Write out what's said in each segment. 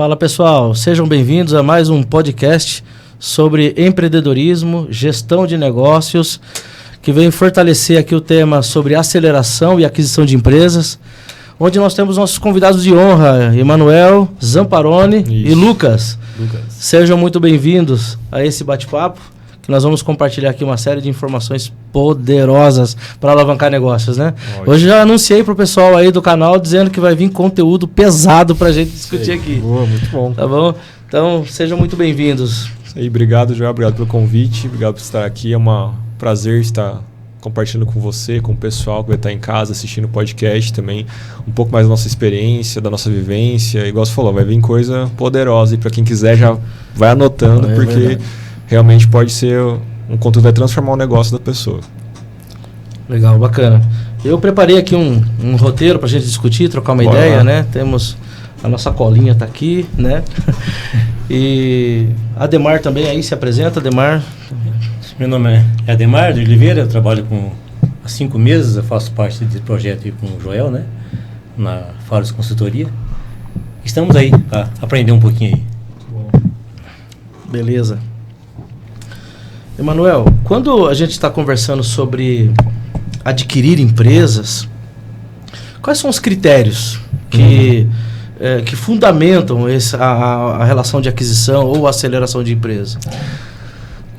Fala pessoal, sejam bem-vindos a mais um podcast sobre empreendedorismo, gestão de negócios, que vem fortalecer aqui o tema sobre aceleração e aquisição de empresas, onde nós temos nossos convidados de honra, Emanuel, Zamparoni e Lucas. Sejam muito bem-vindos a esse bate-papo, que nós vamos compartilhar aqui uma série de informações poderosas para alavancar negócios, né? Ótimo. Hoje já anunciei para o pessoal aí do canal dizendo que vai vir conteúdo pesado para a gente discutir aqui. Boa, muito bom. Tá bom? Então, sejam muito bem-vindos. Isso aí, obrigado, Joel. Obrigado pelo convite. Obrigado por estar aqui. É um prazer estar compartilhando com você, com o pessoal que vai estar em casa assistindo o podcast também. Um pouco mais da nossa experiência, da nossa vivência. Igual você falou, vai vir coisa poderosa. E para quem quiser, já vai anotando, porque verdade. Realmente pode ser um conteúdo que vai transformar o negócio da pessoa. Legal, bacana. Eu preparei aqui um roteiro para a gente discutir, trocar uma ideia, lá. Né? Temos a nossa colinha tá aqui, né? E Ademar também aí se apresenta, Ademar. Meu nome é Ademar de Oliveira, eu trabalho há 5 meses, eu faço parte desse projeto aí com o Joel, né? Na Faros Consultoria. Estamos aí para aprender um pouquinho aí. Beleza. Emanuel, quando a gente está conversando sobre adquirir empresas, quais são os critérios que fundamentam a relação de aquisição ou aceleração de empresa?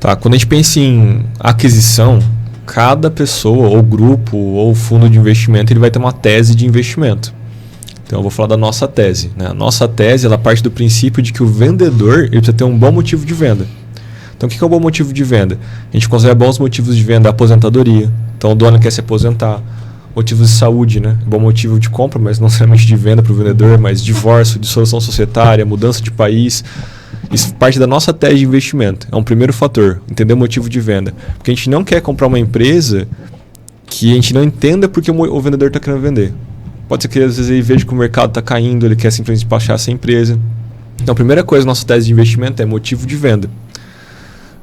Tá, quando a gente pensa em aquisição, cada pessoa, ou grupo, ou fundo de investimento, ele vai ter uma tese de investimento. Então eu vou falar da nossa tese, né? A nossa tese, ela parte do princípio de que o vendedor ele precisa ter um bom motivo de venda. Então, o que é um bom motivo de venda? A gente considera bons motivos de venda a aposentadoria. Então, o dono quer se aposentar. Motivos de saúde, né? Bom motivo de compra, mas não somente de venda para o vendedor, mas divórcio, dissolução societária, mudança de país. Isso parte da nossa tese de investimento. É um primeiro fator, entender o motivo de venda. Porque a gente não quer comprar uma empresa que a gente não entenda porque o vendedor está querendo vender. Pode ser que às vezes ele veja que o mercado está caindo, ele quer simplesmente despachar essa empresa. Então, a primeira coisa da nossa tese de investimento é motivo de venda.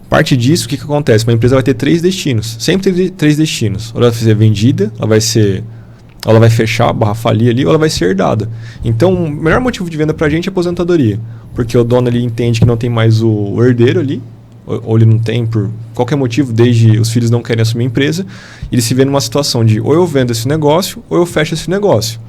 Parte disso, o que acontece? Uma empresa vai ter 3 destinos. Sempre tem 3 destinos. Ou ela vai ser vendida, ela vai fechar, falir ali, ou ela vai ser herdada. Então, o melhor motivo de venda para a gente é a aposentadoria. Porque o dono ele entende que não tem mais o herdeiro ali, ou ele não tem por qualquer motivo, desde os filhos não querem assumir a empresa, e ele se vê numa situação de ou eu vendo esse negócio, ou eu fecho esse negócio.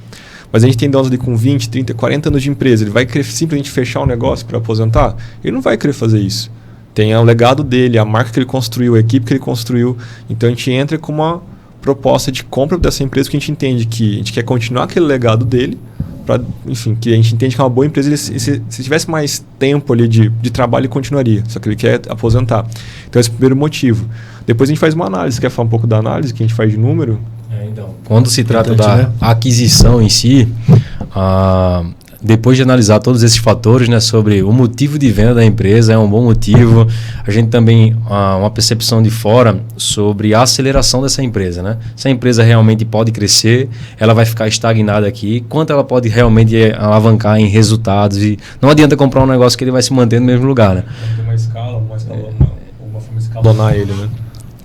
Mas a gente tem donos ali com 20, 30, 40 anos de empresa, ele vai querer simplesmente fechar o negócio para aposentar? Ele não vai querer fazer isso. Tem o legado dele, a marca que ele construiu, a equipe que ele construiu. Então, a gente entra com uma proposta de compra dessa empresa, que a gente entende que a gente quer continuar aquele legado dele, enfim, que a gente entende que é uma boa empresa. Se tivesse mais tempo ali de trabalho, ele continuaria, só que ele quer aposentar. Então, esse é o primeiro motivo. Depois a gente faz uma análise. Quer falar um pouco da análise que a gente faz de número? Então, quando se trata da aquisição em si, depois de analisar todos esses fatores, né, sobre o motivo de venda da empresa, é um bom motivo. A gente também uma percepção de fora sobre a aceleração dessa empresa, né? Se a empresa realmente pode crescer, ela vai ficar estagnada aqui, quanto ela pode realmente alavancar em resultados. E não adianta comprar um negócio que ele vai se manter no mesmo lugar, né? Tem uma escala, uma forma de escalonar ele, né?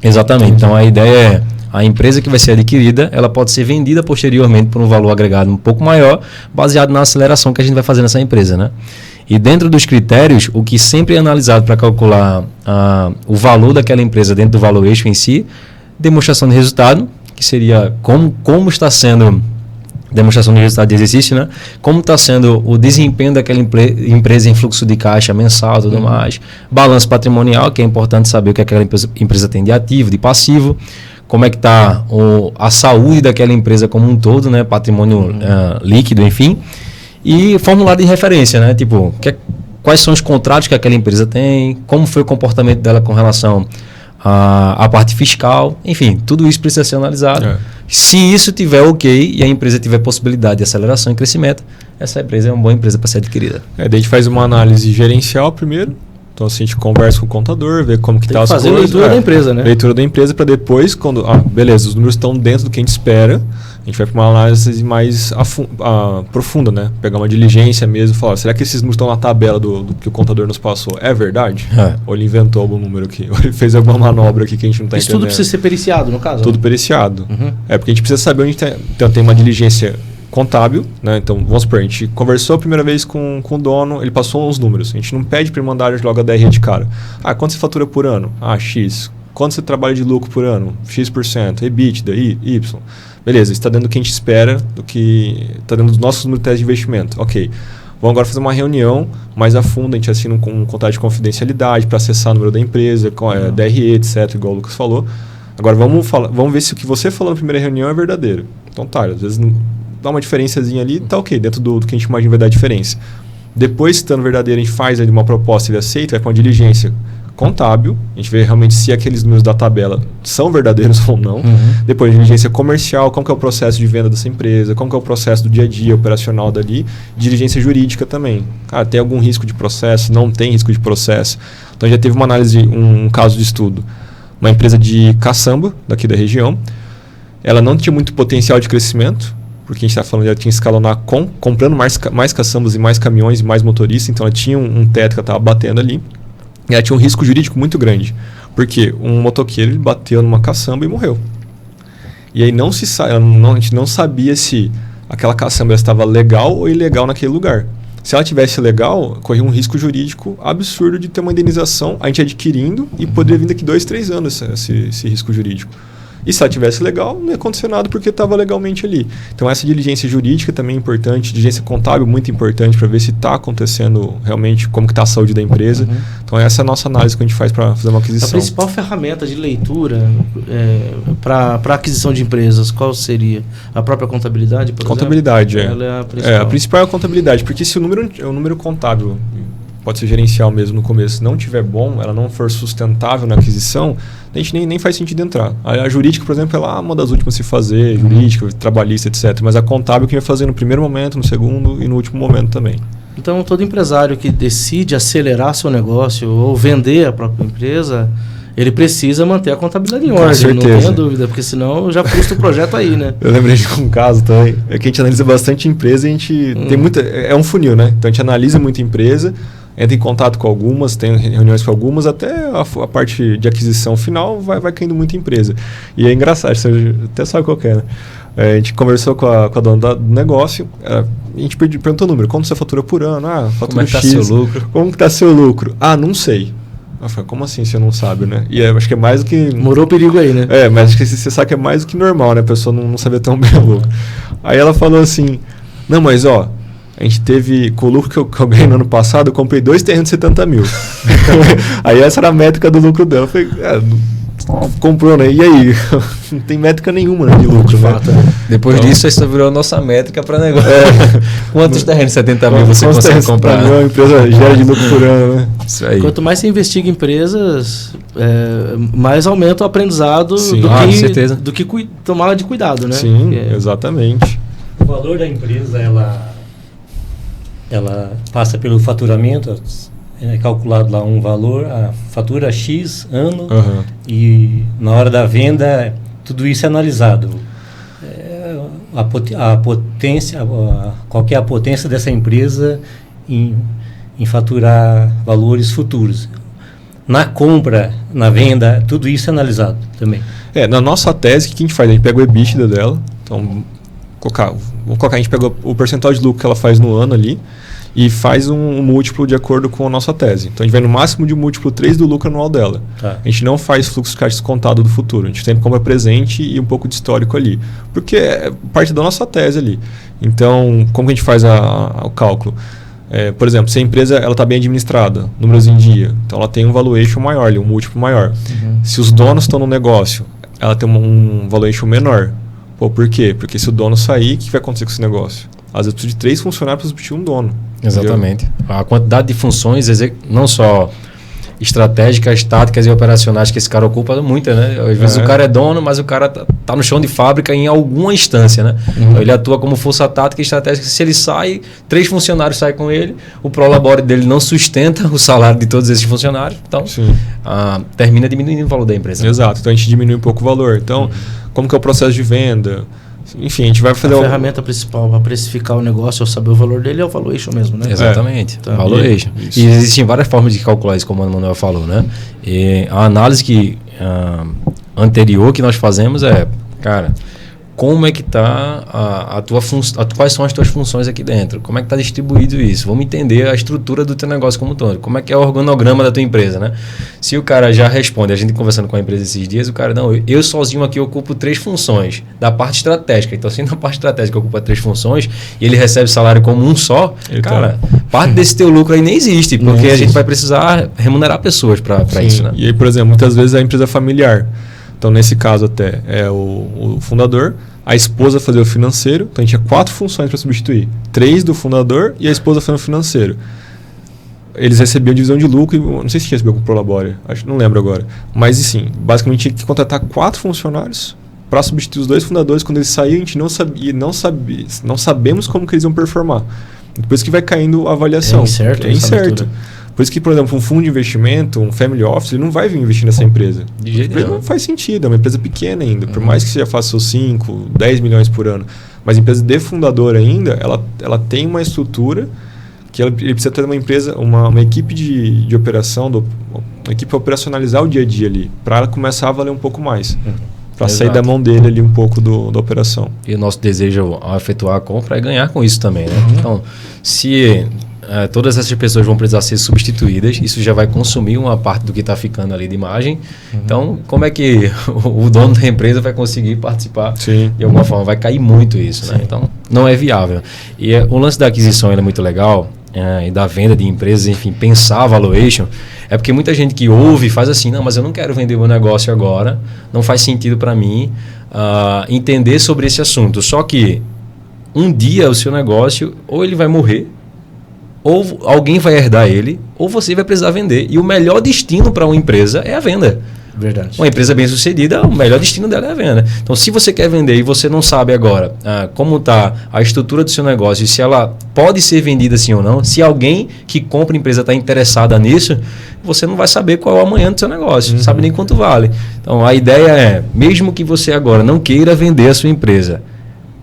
Exatamente. Então a ideia é a empresa que vai ser adquirida, ela pode ser vendida posteriormente por um valor agregado um pouco maior, baseado na aceleração que a gente vai fazer nessa empresa, né? E dentro dos critérios, o que sempre é analisado para calcular o valor daquela empresa dentro do valuation em si, demonstração de resultado, que seria como está sendo demonstração de resultado de exercício, né? Como está sendo o desempenho daquela empresa em fluxo de caixa mensal e tudo mais. Balanço patrimonial, que é importante saber o que aquela empresa tem de ativo, de passivo. Como é que está a saúde daquela empresa como um todo, né? Patrimônio líquido, enfim. E formulário de referência, né? Tipo, quais são os contratos que aquela empresa tem, como foi o comportamento dela com relação à parte fiscal, enfim, tudo isso precisa ser analisado. Se isso tiver ok e a empresa tiver possibilidade de aceleração e crescimento, essa empresa é uma boa empresa para ser adquirida. Daí a gente faz uma análise gerencial primeiro. Então, assim, a gente conversa com o contador, vê como que está as coisas. Fazer leitura da empresa, né? Leitura da empresa para depois, quando... beleza, os números estão dentro do que a gente espera. A gente vai para uma análise mais profunda, né? Pegar uma diligência mesmo e falar, será que esses números estão na tabela do que o contador nos passou? É verdade? Ou ele inventou algum número aqui? Ou ele fez alguma manobra aqui que a gente não está entendendo? Isso tudo precisa ser periciado, no caso? Tudo periciado. Porque a gente precisa saber onde tem uma diligência contábil, né? Então, vamos supor, a gente conversou a primeira vez com o dono, ele passou uns números. A gente não pede para ele mandar logo a DRE de cara. Quanto você fatura por ano? X. Quanto você trabalha de lucro por ano? X%. EBITDA, Y. Beleza, está dentro do que a gente espera, está dentro dos nossos números de teste de investimento. Ok. Vamos agora fazer uma reunião mais a fundo, a gente assina um contrato de confidencialidade para acessar o número da empresa, DRE, etc., igual o Lucas falou. Agora vamos ver se o que você falou na primeira reunião é verdadeiro. Então tá, às vezes dá uma diferençazinha ali, tá ok, dentro do que a gente imagina vai dar diferença. Depois, estando verdadeiro, a gente faz ali uma proposta, ele aceita, vai para uma diligência contábil, a gente vê realmente se aqueles números da tabela são verdadeiros ou não. Depois, diligência comercial, como que é o processo de venda dessa empresa, como que é o processo do dia a dia operacional dali, diligência jurídica também. Cara, tem algum risco de processo? Não tem risco de processo? Então, já teve uma análise, um caso de estudo. Uma empresa de caçamba, daqui da região, ela não tinha muito potencial de crescimento, porque a gente está falando de ela tinha que escalonar comprando mais caçambas e mais caminhões e mais motoristas, então ela tinha um teto que ela estava batendo ali. E ela tinha um risco jurídico muito grande. Porque um motoqueiro ele bateu numa caçamba e morreu. E aí a gente não sabia se aquela caçamba estava legal ou ilegal naquele lugar. Se ela tivesse legal, corria um risco jurídico absurdo de ter uma indenização, a gente adquirindo, e poderia vir daqui 2-3 anos esse risco jurídico. E se ela tivesse legal, não ia acontecer nada porque estava legalmente ali. Então essa diligência jurídica também é importante, diligência contábil muito importante para ver se está acontecendo realmente como que está a saúde da empresa. Então essa é a nossa análise que a gente faz para fazer uma aquisição. A principal ferramenta de leitura para aquisição de empresas, qual seria? A própria contabilidade, por contabilidade, exemplo? Ela é a principal. A principal é a contabilidade, porque se o número contábil, pode ser gerencial mesmo no começo, não tiver bom, ela não for sustentável na aquisição, a gente nem faz sentido entrar. A jurídica, por exemplo, ela é uma das últimas a se fazer, jurídica, trabalhista, etc. Mas a contábil que vai fazer no primeiro momento, no segundo e no último momento também. Então, todo empresário que decide acelerar seu negócio ou vender a própria empresa, ele precisa manter a contabilidade em ordem, certeza. Não tenha dúvida, porque senão já frustra o projeto aí, né? Eu lembrei de um caso também, é que a gente analisa bastante empresa e a gente tem muita... É um funil, né? Então a gente analisa muita empresa, entra em contato com algumas, tem reuniões com algumas, até a parte de aquisição final vai caindo muita empresa. E é engraçado, você até sabe qual que é, né? A gente conversou com a dona do negócio, a gente perguntou o número, quanto você fatura por ano? Fatura como é que X. Tá seu lucro? Como que está seu lucro? Não sei. Eu falei, como assim você não sabe, né? E acho que é mais do que... Morou o perigo aí, né? Mas acho que você sabe que é mais do que normal, né? A pessoa não saber tão bem o lucro. Aí ela falou assim, não, mas a gente teve, com o lucro que eu ganhei no ano passado, eu comprei 2 terrenos de 70 mil. Aí essa era a métrica do lucro dela. Eu falei, comprou, né? E aí? Não tem métrica nenhuma, né, de lucro, né? Depois disso, isso virou a nossa métrica para negócio. Quantos terrenos de 70 mil você consegue comprar? A empresa gera de lucro por ano, né? Isso aí. Quanto mais você investiga em empresas, mais aumenta o aprendizado do que tomar de cuidado, né? Sim, exatamente. O valor da empresa, ela passa pelo faturamento, é calculado lá um valor, a fatura X ano, e na hora da venda tudo isso é analisado. A potência, qual que é a potência dessa empresa em faturar valores futuros. Na compra, na venda, tudo isso é analisado também. Na nossa tese, o que a gente faz? A gente pega o EBITDA dela, então vamos colocar, a gente pega o percentual de lucro que ela faz no ano ali e faz um múltiplo de acordo com a nossa tese. Então a gente vai no máximo de múltiplo 3 do lucro anual dela. Tá. A gente não faz fluxo de caixa descontado do futuro, a gente sempre compra presente e um pouco de histórico ali, porque é parte da nossa tese ali. Então, como que a gente faz o cálculo? Por exemplo, se a empresa está bem administrada, números em dia, então ela tem um valuation maior, um múltiplo maior. Se os donos estão no negócio, ela tem um valuation menor. Por quê? Porque se o dono sair, o que vai acontecer com esse negócio? Às vezes precisa de 3 funcionários para substituir um dono. Exatamente. Entendeu? A quantidade de funções, não só estratégicas, táticas e operacionais que esse cara ocupa, é muita, né? Às vezes o cara é dono, mas o cara tá no chão de fábrica em alguma instância, né? Então ele atua como força tática e estratégica. Se ele sai, 3 funcionários saem com ele, o prolabore dele não sustenta o salário de todos esses funcionários, então termina diminuindo o valor da empresa. Exato, então a gente diminui um pouco o valor. Então, como que é o processo de venda? Enfim, a gente vai fazer... A ferramenta principal para precificar o negócio ou saber o valor dele é o valuation mesmo, né? Exatamente, Tá. Valuation. Isso. E existem várias formas de calcular isso, como o Manuel falou, né? E a análise anterior que nós fazemos como é que está quais são as tuas funções aqui dentro, como é que está distribuído isso, vamos entender a estrutura do teu negócio como um todo, como é que é o organograma da tua empresa, né? Se o cara já responde, a gente conversando com a empresa esses dias, o cara, não, eu sozinho aqui ocupo 3 funções da parte estratégica, então se na parte estratégica ocupa 3 funções e ele recebe salário como um só, cara, parte desse teu lucro aí nem existe, porque a gente vai precisar remunerar pessoas para isso, né? E aí, por exemplo, muitas vezes a empresa é familiar. Então, nesse caso até, é o fundador, a esposa fazer o financeiro. Então, a gente tinha 4 funções para substituir. 3 do fundador e a esposa fazendo o financeiro. Eles recebiam divisão de lucro, e não sei se tinha recebido com o Prolabore, não lembro agora. Mas, sim, basicamente tinha que contratar 4 funcionários para substituir os 2 fundadores. Quando eles saíram, a gente não sabemos como que eles iam performar. Depois que vai caindo a avaliação. É incerto. Por isso que, por exemplo, um fundo de investimento, um family office, ele não vai vir investir nessa empresa. De jeito nenhum. Não faz sentido, é uma empresa pequena ainda. Por mais que você já faça seus 5, 10 milhões por ano. Mas a empresa de fundador ainda, ela tem uma estrutura que ele precisa ter uma equipe de operação, uma equipe para operacionalizar o dia a dia ali, para ela começar a valer um pouco mais. Para sair da mão dele ali um pouco da operação. E o nosso desejo ao efetuar a compra é ganhar com isso também, né? Então, se todas essas pessoas vão precisar ser substituídas, isso já vai consumir uma parte do que está ficando ali de margem. Então, como é que o dono da empresa vai conseguir participar? Sim. De alguma forma? Vai cair muito isso, né? Então, não é viável. E o lance da aquisição ele é muito legal, e da venda de empresas, enfim, pensar a valuation, é porque muita gente que ouve faz assim, não, mas eu não quero vender meu negócio agora, não faz sentido para mim entender sobre esse assunto. Só que um dia o seu negócio, ou ele vai morrer, ou alguém vai herdar ele, ou você vai precisar vender. E o melhor destino para uma empresa é a venda. Verdade. Uma empresa bem sucedida, o melhor destino dela é a venda. Então, se você quer vender e você não sabe agora como está a estrutura do seu negócio, e se ela pode ser vendida sim ou não, se alguém que compra a empresa está interessada nisso, você não vai saber qual é o amanhã do seu negócio, não sabe nem quanto vale. Então, a ideia é, mesmo que você agora não queira vender a sua empresa,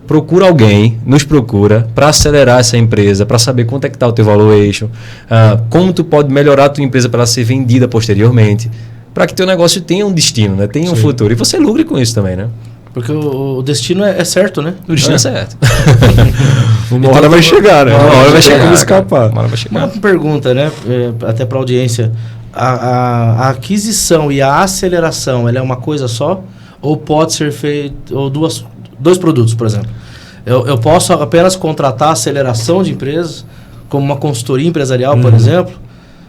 procura alguém, nos procura para acelerar essa empresa, para saber quanto é que está o teu valuation, como tu pode melhorar a tua empresa para ela ser vendida posteriormente, para que teu negócio tenha um destino, né? Tenha um futuro. E você lucre com isso também, né? Porque o destino é certo, né? O destino é certo. Uma hora vai chegar, né? Uma hora vai chegar. Como escapar. Uma hora vai chegar. Uma pergunta, né? Até para a audiência. A aquisição e a aceleração, ela é uma coisa só? Ou pode ser feito... Ou dois produtos, por exemplo. Eu posso apenas contratar aceleração de empresas, como uma consultoria empresarial, por exemplo?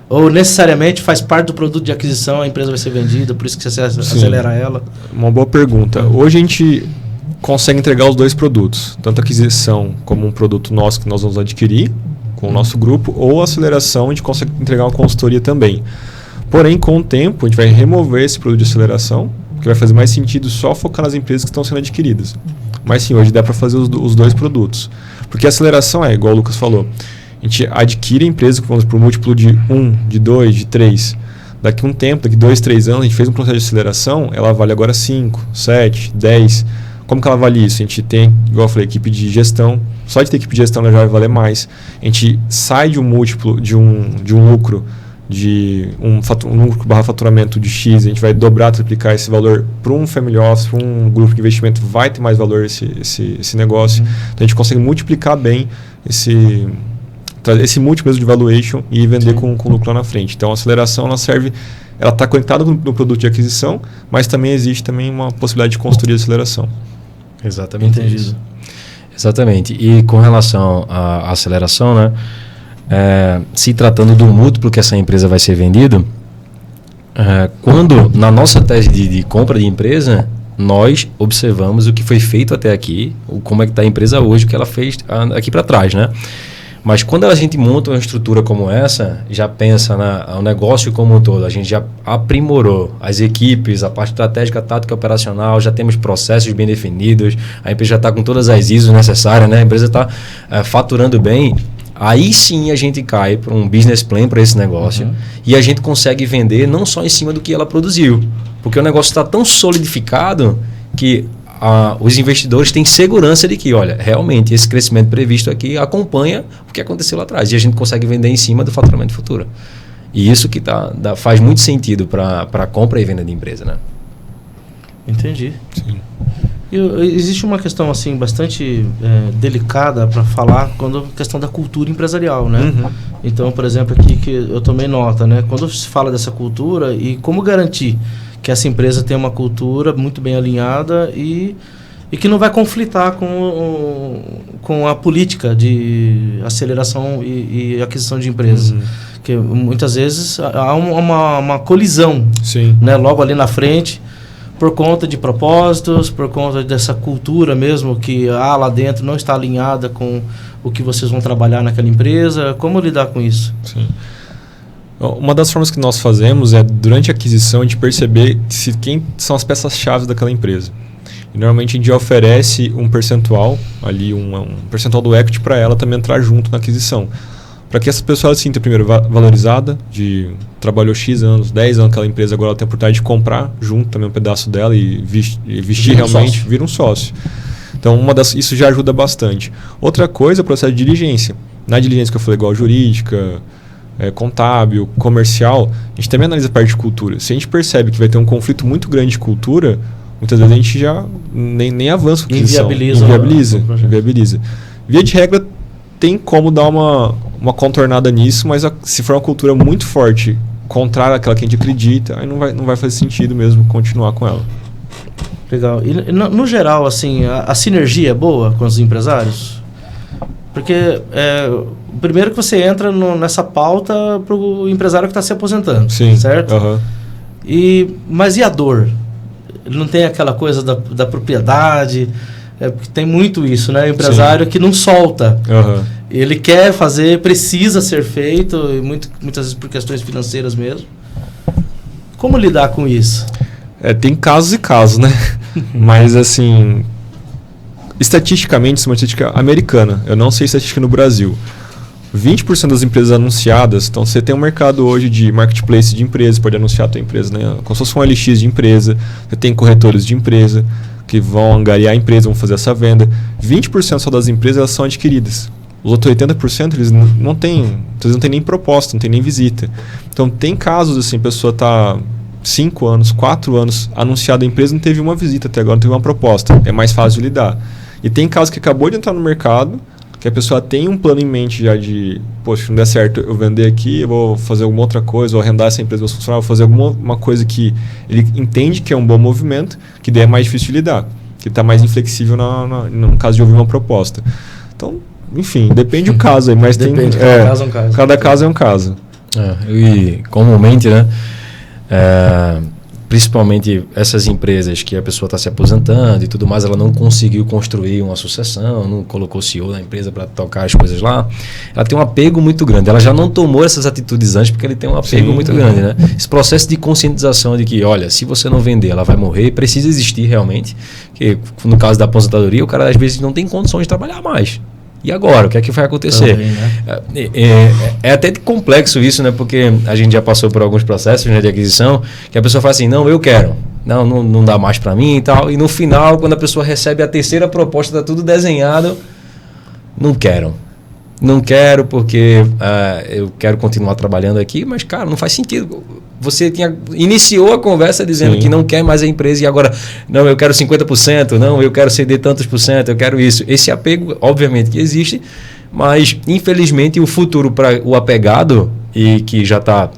Ou necessariamente faz parte do produto de aquisição, a empresa vai ser vendida, por isso que você acelera ela? Uma boa pergunta. Hoje a gente consegue entregar os 2 produtos, tanto a aquisição como um produto nosso que nós vamos adquirir com o nosso grupo, ou a aceleração a gente consegue entregar uma consultoria também. Porém, com o tempo, a gente vai remover esse produto de aceleração, porque vai fazer mais sentido só focar nas empresas que estão sendo adquiridas. Mas sim, hoje dá para fazer os 2 produtos. Porque a aceleração igual o Lucas falou, a gente adquire a empresa por múltiplo de 1, de 2, de 3. Daqui a um tempo, daqui 2, 3 anos, a gente fez um processo de aceleração, ela vale agora 5, 7, 10. Como que ela vale isso? A gente tem, igual eu falei, equipe de gestão. Só de ter equipe de gestão ela já vai valer mais. A gente sai de um múltiplo, de um lucro, de um lucro barra faturamento de X, a gente vai dobrar, triplicar esse valor para um family office, para um grupo de investimento, vai ter mais valor esse negócio. Então a gente consegue multiplicar bem esse múltiplo de valuation e vender com lucro lá na frente. Então a aceleração ela está conectada no produto de aquisição, mas também existe uma possibilidade de consultoria de aceleração. Exatamente. Entendido. Isso. Exatamente. E com relação à aceleração, né? Se tratando do múltiplo que essa empresa vai ser vendida, quando na nossa tese de compra de empresa, nós observamos o que foi feito até aqui, como é que está a empresa hoje, o que ela fez aqui para trás, né? Mas quando a gente monta uma estrutura como essa, já pensa no negócio como um todo, a gente já aprimorou as equipes, a parte estratégica, tática operacional, já temos processos bem definidos, a empresa já está com todas as ISOs necessárias, né? A empresa está faturando bem. Aí sim a gente cai para um business plan para esse negócio e a gente consegue vender não só em cima do que ela produziu, porque o negócio está tão solidificado que os investidores têm segurança de que, olha, realmente esse crescimento previsto aqui acompanha o que aconteceu lá atrás e a gente consegue vender em cima do faturamento futuro. E isso que faz muito sentido para a compra e venda de empresa, né? Entendi. Sim. Existe uma questão assim bastante delicada para falar quando a questão da cultura empresarial, né? Então, por exemplo, aqui que eu tomei nota, né? Quando se fala dessa cultura e como garantir que essa empresa tem uma cultura muito bem alinhada e que não vai conflitar com a política de aceleração e aquisição de empresas. Porque muitas vezes há uma colisão, né? Logo ali na frente, por conta de propósitos, por conta dessa cultura mesmo que lá dentro não está alinhada com o que vocês vão trabalhar naquela empresa. Como lidar com isso? Sim. Uma das formas que nós fazemos é, durante a aquisição, a gente perceber quem são as peças-chave daquela empresa. E normalmente a gente oferece um percentual, ali um percentual do equity para ela também entrar junto na aquisição. Para que essa pessoa se sinta primeiro valorizada, trabalhou X anos, 10 anos aquela empresa, agora ela tem a oportunidade de comprar junto também um pedaço dela e vestir realmente, vira um sócio. Então isso já ajuda bastante. Outra coisa é o processo de diligência. Na diligência que eu falei, igual jurídica, contábil, comercial, a gente também analisa a parte de cultura. Se a gente percebe que vai ter um conflito muito grande de cultura, muitas vezes a gente já nem avança com a aquisição. Inviabiliza. Via de regra, tem como dar uma contornada nisso, mas se for uma cultura muito forte, contrária àquela que a gente acredita, aí não vai fazer sentido mesmo continuar com ela. Legal. E no geral, assim, a sinergia é boa com os empresários? Porque primeiro que você entra nessa pauta para o empresário que está se aposentando, certo? Mas e a dor? Ele não tem aquela coisa da propriedade, porque tem muito isso, né? O empresário que não solta. Ele quer fazer, precisa ser feito, e muitas vezes por questões financeiras mesmo. Como lidar com isso? Tem casos e casos, né? Mas, assim, estatisticamente, isso é uma estatística americana. Eu não sei estatística no Brasil. 20% das empresas anunciadas, então você tem um mercado hoje de marketplace de empresas, pode anunciar a tua empresa, né? Como se fosse um LX de empresa, você tem corretores de empresa que vão angariar a empresa, vão fazer essa venda. 20% só das empresas elas são adquiridas. Os outros 80% eles não têm nem proposta, não tem nem visita. Então tem casos assim, a pessoa está 5 anos, 4 anos anunciada a empresa, não teve uma visita até agora, não teve uma proposta. É mais fácil de lidar. E tem casos que acabou de entrar no mercado, que a pessoa tem um plano em mente já de, poxa, se não der certo eu vender aqui, eu vou fazer alguma outra coisa, vou arrendar essa empresa, vou funcionar, vou fazer alguma coisa que ele entende que é um bom movimento, que daí é mais difícil de lidar, que está mais inflexível no caso de ouvir uma proposta. Então, enfim, depende do caso aí, mas depende, cada caso é um caso. E comumente, né? Principalmente essas empresas que a pessoa está se aposentando e tudo mais, ela não conseguiu construir uma sucessão, não colocou CEO na empresa para tocar as coisas lá, ela tem um apego muito grande. Ela já não tomou essas atitudes antes porque ele tem um apego muito grande, né? Esse processo de conscientização de que, olha, se você não vender, ela vai morrer, precisa existir realmente. Que no caso da aposentadoria, o cara às vezes não tem condições de trabalhar mais. E agora? O que é que vai acontecer? Também, né? É até complexo isso, né? Porque a gente já passou por alguns processos, né, de aquisição, que a pessoa fala assim, não, eu quero. Não dá mais para mim e tal. E no final, quando a pessoa recebe a terceira proposta, está tudo desenhado, não quero. Não quero porque eu quero continuar trabalhando aqui, mas, cara, não faz sentido. Você iniciou a conversa dizendo que não quer mais a empresa e agora, não, eu quero 50%, não, eu quero ceder tantos por cento, eu quero isso. Esse apego, obviamente, que existe, mas, infelizmente, o futuro para o apegado e que já está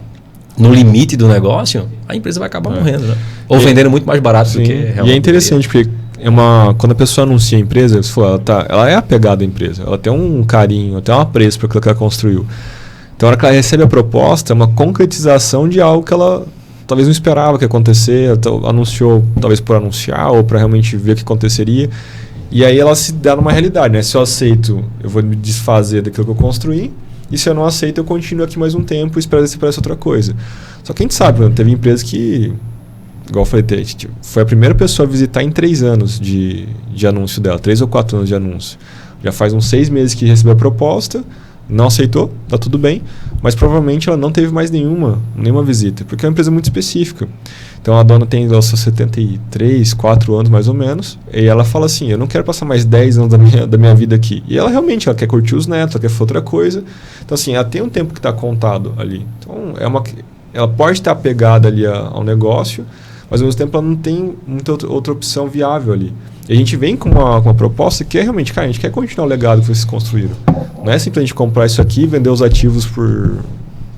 no limite do negócio, a empresa vai acabar morrendo, né? Ou vendendo muito mais barato do que realmente. E é interessante, porque quando a pessoa anuncia a empresa, você falou, ela é apegada à empresa, ela tem um carinho, tem um apreço por aquilo que ela construiu. Então, na hora que ela recebe a proposta, é uma concretização de algo que ela talvez não esperava que acontecer, anunciou talvez por anunciar ou para realmente ver o que aconteceria. E aí ela se dá numa realidade, né? Se eu aceito, eu vou me desfazer daquilo que eu construí, e se eu não aceito, eu continuo aqui mais um tempo e espero ver se aparece outra coisa. Só que a gente sabe, né? Teve empresa que, igual eu falei, foi a primeira pessoa a visitar em 3 anos de anúncio dela, 3 ou 4 anos de anúncio. Já faz uns 6 meses que recebeu a proposta, não aceitou, tá tudo bem, mas provavelmente ela não teve mais nenhuma visita, porque é uma empresa muito específica. Então a dona tem os seus 73, 4 anos mais ou menos, e ela fala assim, eu não quero passar mais 10 anos da minha vida aqui. E ela realmente, ela quer curtir os netos, ela quer fazer outra coisa. Então assim, ela tem um tempo que está contado ali. Então ela pode estar apegada ali ao negócio, mas ao mesmo tempo ela não tem muita outra opção viável ali. E a gente vem com uma proposta que é realmente, cara, a gente quer continuar o legado que vocês construíram. Não é simplesmente comprar isso aqui, vender os ativos por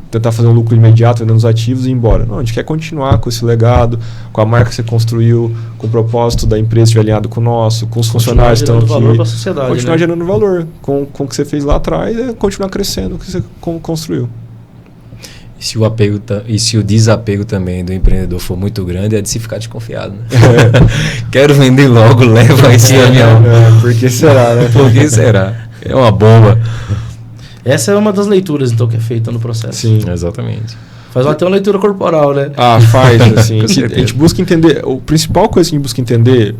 tentar fazer um lucro imediato, vendendo os ativos e ir embora. Não, a gente quer continuar com esse legado, com a marca que você construiu, com o propósito da empresa estiver alinhado com o nosso, com os funcionários que estão aqui. Continuar gerando valor para a sociedade. Continuar gerando valor. Com o que você fez lá atrás, é continuar crescendo o que você construiu. E se o desapego também do empreendedor for muito grande, é de se ficar desconfiado, né? Quero vender logo, leva esse avião. Por que será, né? Por que será? É uma bomba. Essa é uma das leituras, então, que é feita no processo. Sim. Exatamente. Faz até uma leitura corporal, né? Faz, assim. Com a certeza. gente busca entender, a principal coisa que a gente busca entender,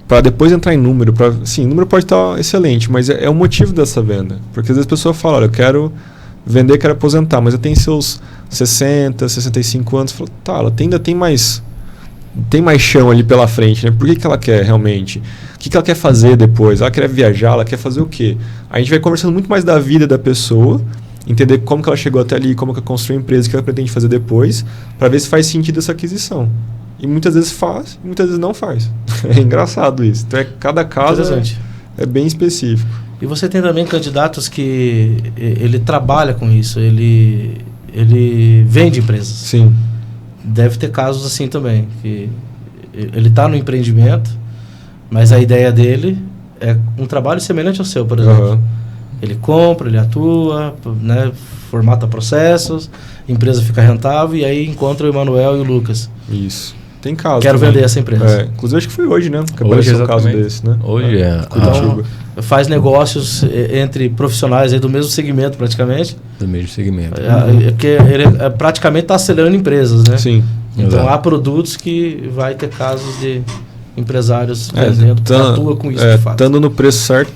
para depois entrar em número, sim, número pode estar excelente, mas é o motivo dessa venda. Porque às vezes a pessoa fala, olha, eu quero vender, quero aposentar, mas eu tenho seus 60, 65 anos, fala, tá, ela ainda tem mais chão ali pela frente, né? Por que ela quer realmente? O que ela quer fazer depois? Ela quer viajar, ela quer fazer o quê? A gente vai conversando muito mais da vida da pessoa, entender como que ela chegou até ali, como que ela construiu a empresa, o que ela pretende fazer depois, para ver se faz sentido essa aquisição. E muitas vezes faz, e muitas vezes não faz. É engraçado isso. Então, cada caso é bem específico. E você tem também candidatos que ele trabalha com isso, ele vende empresas. Sim. Deve ter casos assim também, que ele está no empreendimento, mas a ideia dele é um trabalho semelhante ao seu, por exemplo. Uhum. Ele compra, ele atua, né, formata processos, a empresa fica rentável e aí encontra o Emanuel e o Lucas. Isso. Tem casos. Quero também vender essa empresa. Inclusive acho que foi hoje, né? Que Hoje, apareceu um caso desse, né? Hoje Então, faz negócios entre profissionais aí do mesmo segmento praticamente. do mesmo segmento. Porque ele praticamente está acelerando empresas, né? Sim. Então Exato. há produtos que vai ter casos de empresários vendendo, que atua com isso de fato. Estando no preço certo,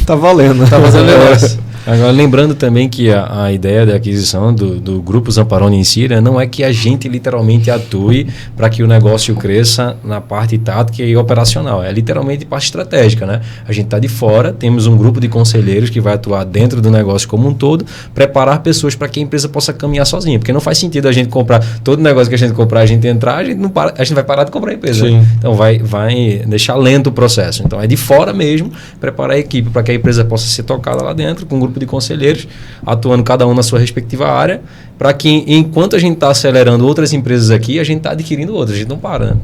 tá valendo. Tá fazendo negócio. Agora, lembrando também que a ideia da aquisição do Grupo Zamparoni em si, né, não é que a gente literalmente atue para que o negócio cresça na parte tática e operacional. É literalmente parte estratégica, né? A gente está de fora, temos um grupo de conselheiros que vai atuar dentro do negócio como um todo, preparar pessoas para que a empresa possa caminhar sozinha. Porque não faz sentido a gente comprar todo negócio que a gente comprar, a gente entrar, a gente vai parar de comprar a empresa. Sim. Né? Então vai deixar lento o processo. Então é de fora mesmo, preparar a equipe para que a empresa possa ser tocada lá dentro, com um grupo de conselheiros, atuando cada um na sua respectiva área, para que enquanto a gente está acelerando outras empresas aqui, a gente está adquirindo outras, a gente não para. Né?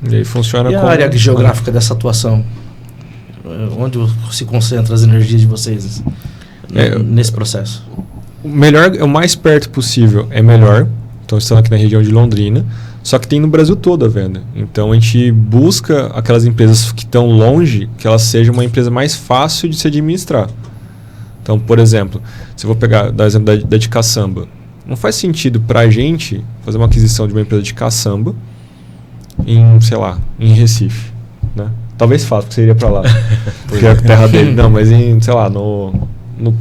E aí funciona E a área geográfica dessa atuação? Onde se concentra as energias de vocês nesse processo? O melhor, o mais perto possível é melhor. Então estamos aqui na região de Londrina, só que tem no Brasil todo a venda. Então a gente busca aquelas empresas que estão longe, que elas sejam uma empresa mais fácil de se administrar. Então, por exemplo, se eu vou dar o exemplo da de caçamba, não faz sentido para a gente fazer uma aquisição de uma empresa de caçamba em Recife, né? Talvez faça, porque você iria para lá, porque é a terra dele. Não, mas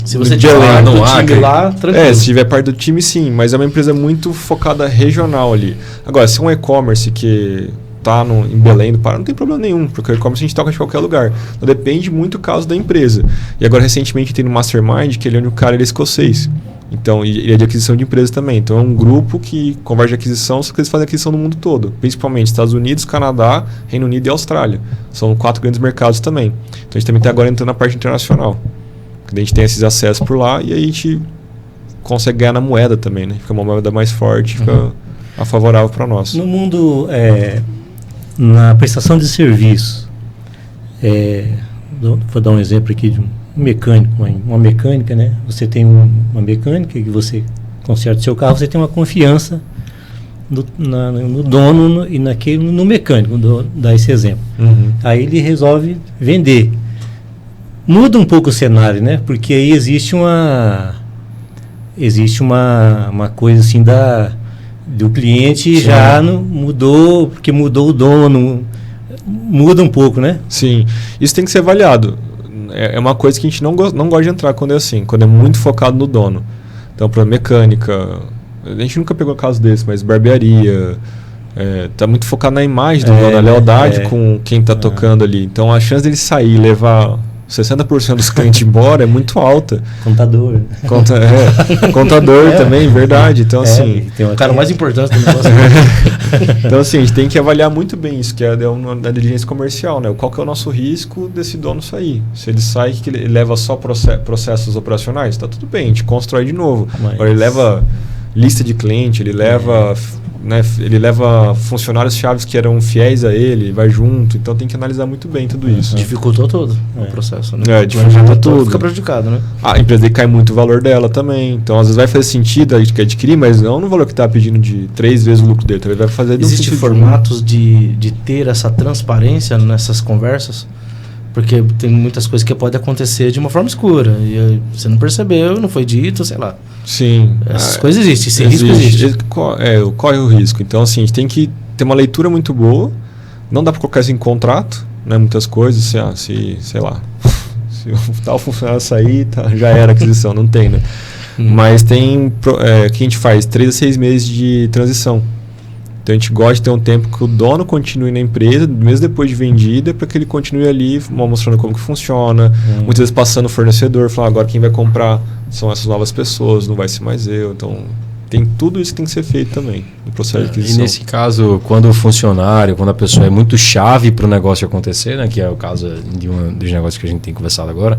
se você tiver tiver no time lá, tranquilo. se tiver parte do time, sim, mas é uma empresa muito focada regional ali. Agora, se é um e-commerce que tá em Belém do Pará, não tem problema nenhum, porque o e-commerce a gente toca de qualquer lugar. Então depende muito do caso da empresa. E agora, recentemente, tem no Mastermind, que ele é o cara, ele é escocês. Então, ele é de aquisição de empresas também. Então, é um grupo que converge de aquisição, só que eles fazem aquisição no mundo todo. Principalmente Estados Unidos, Canadá, Reino Unido e Austrália. São 4 grandes mercados também. Então, a gente também está agora entrando na parte internacional. A gente tem esses acessos por lá e aí a gente consegue ganhar na moeda também, né? Fica uma moeda mais forte, fica favorável para nós. No mundo, na prestação de serviço, vou dar um exemplo aqui de um mecânico, uma mecânica, né? Você tem uma mecânica que você conserta o seu carro, você tem uma confiança no dono e no mecânico, dar esse exemplo. Aí ele resolve vender. Muda um pouco o cenário, né? Porque aí existe uma coisa assim do cliente. Sim. Já mudou, porque mudou o dono, muda um pouco, né? Sim, isso tem que ser avaliado. É uma coisa que a gente não gosta de entrar quando é assim, quando é muito focado no dono. Então, para mecânica, a gente nunca pegou caso desse, mas barbearia, tá muito focado na imagem do dono, na lealdade com quem está tocando ali. Então, a chance dele sair e levar 60% dos clientes embora é muito alta. Contador. Contador também, verdade. Então, assim... Tem o cara mais importante do negócio. Então, assim, a gente tem que avaliar muito bem isso, que é da diligência comercial, né? Qual que é o nosso risco desse dono sair? Se ele sai, que ele leva só processos operacionais, tá tudo bem, a gente constrói de novo. Agora ele leva lista de cliente, ele leva... Né, ele leva funcionários chaves que eram fiéis a ele, vai junto, então tem que analisar muito bem tudo isso. Dificultou todo o processo, né? Dificultou tudo. Fica prejudicado, né? A empresa cai muito o valor dela também, então às vezes vai fazer sentido a gente adquirir, mas não no valor que está pedindo de 3 vezes o lucro dele, talvez vai fazer... Existe formatos de ter essa transparência nessas conversas? Porque tem muitas coisas que podem acontecer de uma forma escura. E você não percebeu, não foi dito, sei lá. Sim. Essas coisas existem, esse risco existe. Corre o risco. Então, assim, a gente tem que ter uma leitura muito boa. Não dá para colocar isso em contrato, né? Muitas coisas, sei lá, se o tal funcionário sair, já era aquisição, não tem, né? Mas tem que a gente faz 3 a 6 meses de transição. Então a gente gosta de ter um tempo que o dono continue na empresa, mesmo depois de vendida, para que ele continue ali mostrando como que funciona. Muitas vezes passando o fornecedor, falando agora quem vai comprar são essas novas pessoas, não vai ser mais eu. Então tem tudo isso que tem que ser feito também no processo de aquisição. E nesse caso, quando o funcionário, quando a pessoa é muito chave para o negócio acontecer, né, que é o caso de um dos negócios que a gente tem conversado agora,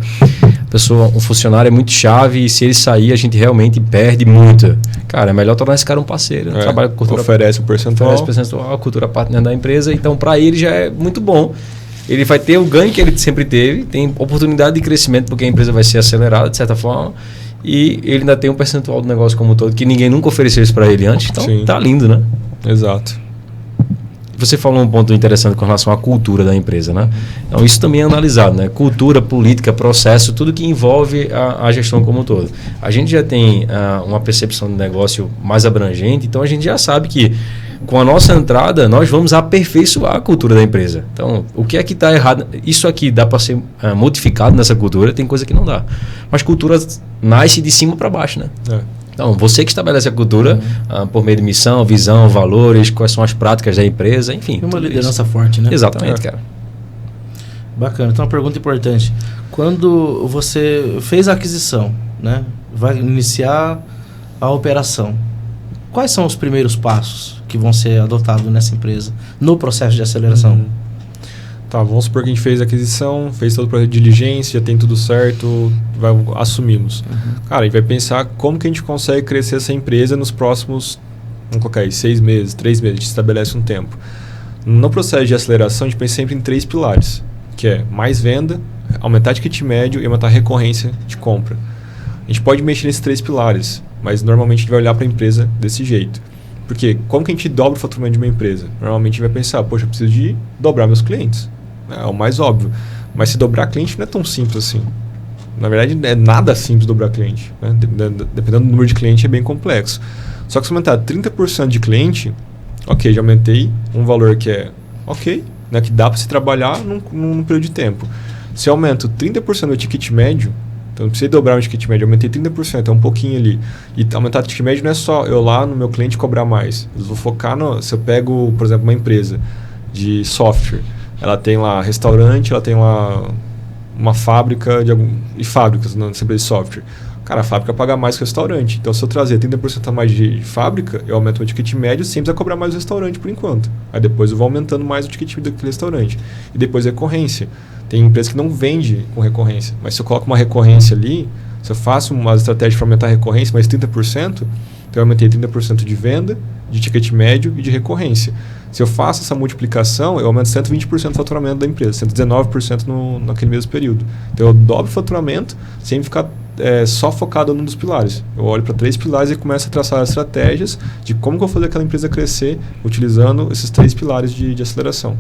um funcionário é muito chave e se ele sair a gente realmente perde muito. Cara, é melhor tornar esse cara um parceiro. Trabalha com cultura, oferece um percentual. Cultura partner da empresa, então para ele já é muito bom. Ele vai ter o ganho que ele sempre teve, tem oportunidade de crescimento porque a empresa vai ser acelerada de certa forma. E ele ainda tem um percentual do negócio como um todo que ninguém nunca ofereceu isso para ele antes. Então, tá lindo, né? Exato. Você falou um ponto interessante com relação à cultura da empresa, né? Então, isso também é analisado, né? Cultura, política, processo, tudo que envolve a gestão como um todo. A gente já tem uma percepção do negócio mais abrangente, então a gente já sabe que com a nossa entrada, nós vamos aperfeiçoar a cultura da empresa. Então, o que é que está errado? Isso aqui dá para ser modificado nessa cultura, tem coisa que não dá. Mas cultura nasce de cima para baixo, né? Então, você que estabelece a cultura por meio de missão, visão, valores, quais são as práticas da empresa, enfim. Uma liderança forte, né? Exatamente, cara. Bacana. Então, uma pergunta importante. Quando você fez a aquisição, né? Vai iniciar a operação, quais são os primeiros passos que vão ser adotados nessa empresa, no processo de aceleração? Tá, vamos supor que a gente fez a aquisição, fez todo o processo de diligência, já tem tudo certo, assumimos. Cara, a gente vai pensar como que a gente consegue crescer essa empresa nos próximos, vamos colocar aí, 6 meses, 3 meses, a gente estabelece um tempo. No processo de aceleração, a gente pensa sempre em 3 pilares, que é mais venda, aumentar o ticket médio e aumentar a recorrência de compra. A gente pode mexer nesses 3 pilares, mas normalmente a gente vai olhar para a empresa desse jeito. Porque como que a gente dobra o faturamento de uma empresa? Normalmente a gente vai pensar, poxa, eu preciso de dobrar meus clientes. É o mais óbvio. Mas se dobrar cliente não é tão simples assim. Na verdade, é nada simples dobrar cliente. Né? Dependendo do número de cliente, é bem complexo. Só que se aumentar 30% de cliente, ok, já aumentei um valor que é ok, né, que dá para se trabalhar num período de tempo. Se eu aumento 30% do ticket médio, então, não precisei dobrar o ticket médio, aumentei 30%, é um pouquinho ali. E aumentar o ticket médio não é só eu lá no meu cliente cobrar mais. Eu vou focar se eu pego, por exemplo, uma empresa de software, ela tem lá restaurante, ela tem lá uma fábrica e fábricas nessa empresa de software. Cara, a fábrica paga mais que o restaurante. Então, se eu trazer 30% a mais de fábrica, eu aumento o ticket médio sem precisar cobrar mais o restaurante por enquanto. Aí depois eu vou aumentando mais o ticket daquele restaurante. E depois recorrência. Tem empresa que não vende com recorrência, mas se eu coloco uma recorrência ali, se eu faço uma estratégia para aumentar a recorrência mais 30%, então eu aumentei 30% de venda, de ticket médio e de recorrência. Se eu faço essa multiplicação, eu aumento 120% do faturamento da empresa, 119% naquele mesmo período. Então eu dobro o faturamento sem ficar só focado num dos pilares. Eu olho para 3 pilares e começo a traçar estratégias de como que eu vou fazer aquela empresa crescer utilizando esses 3 pilares de aceleração.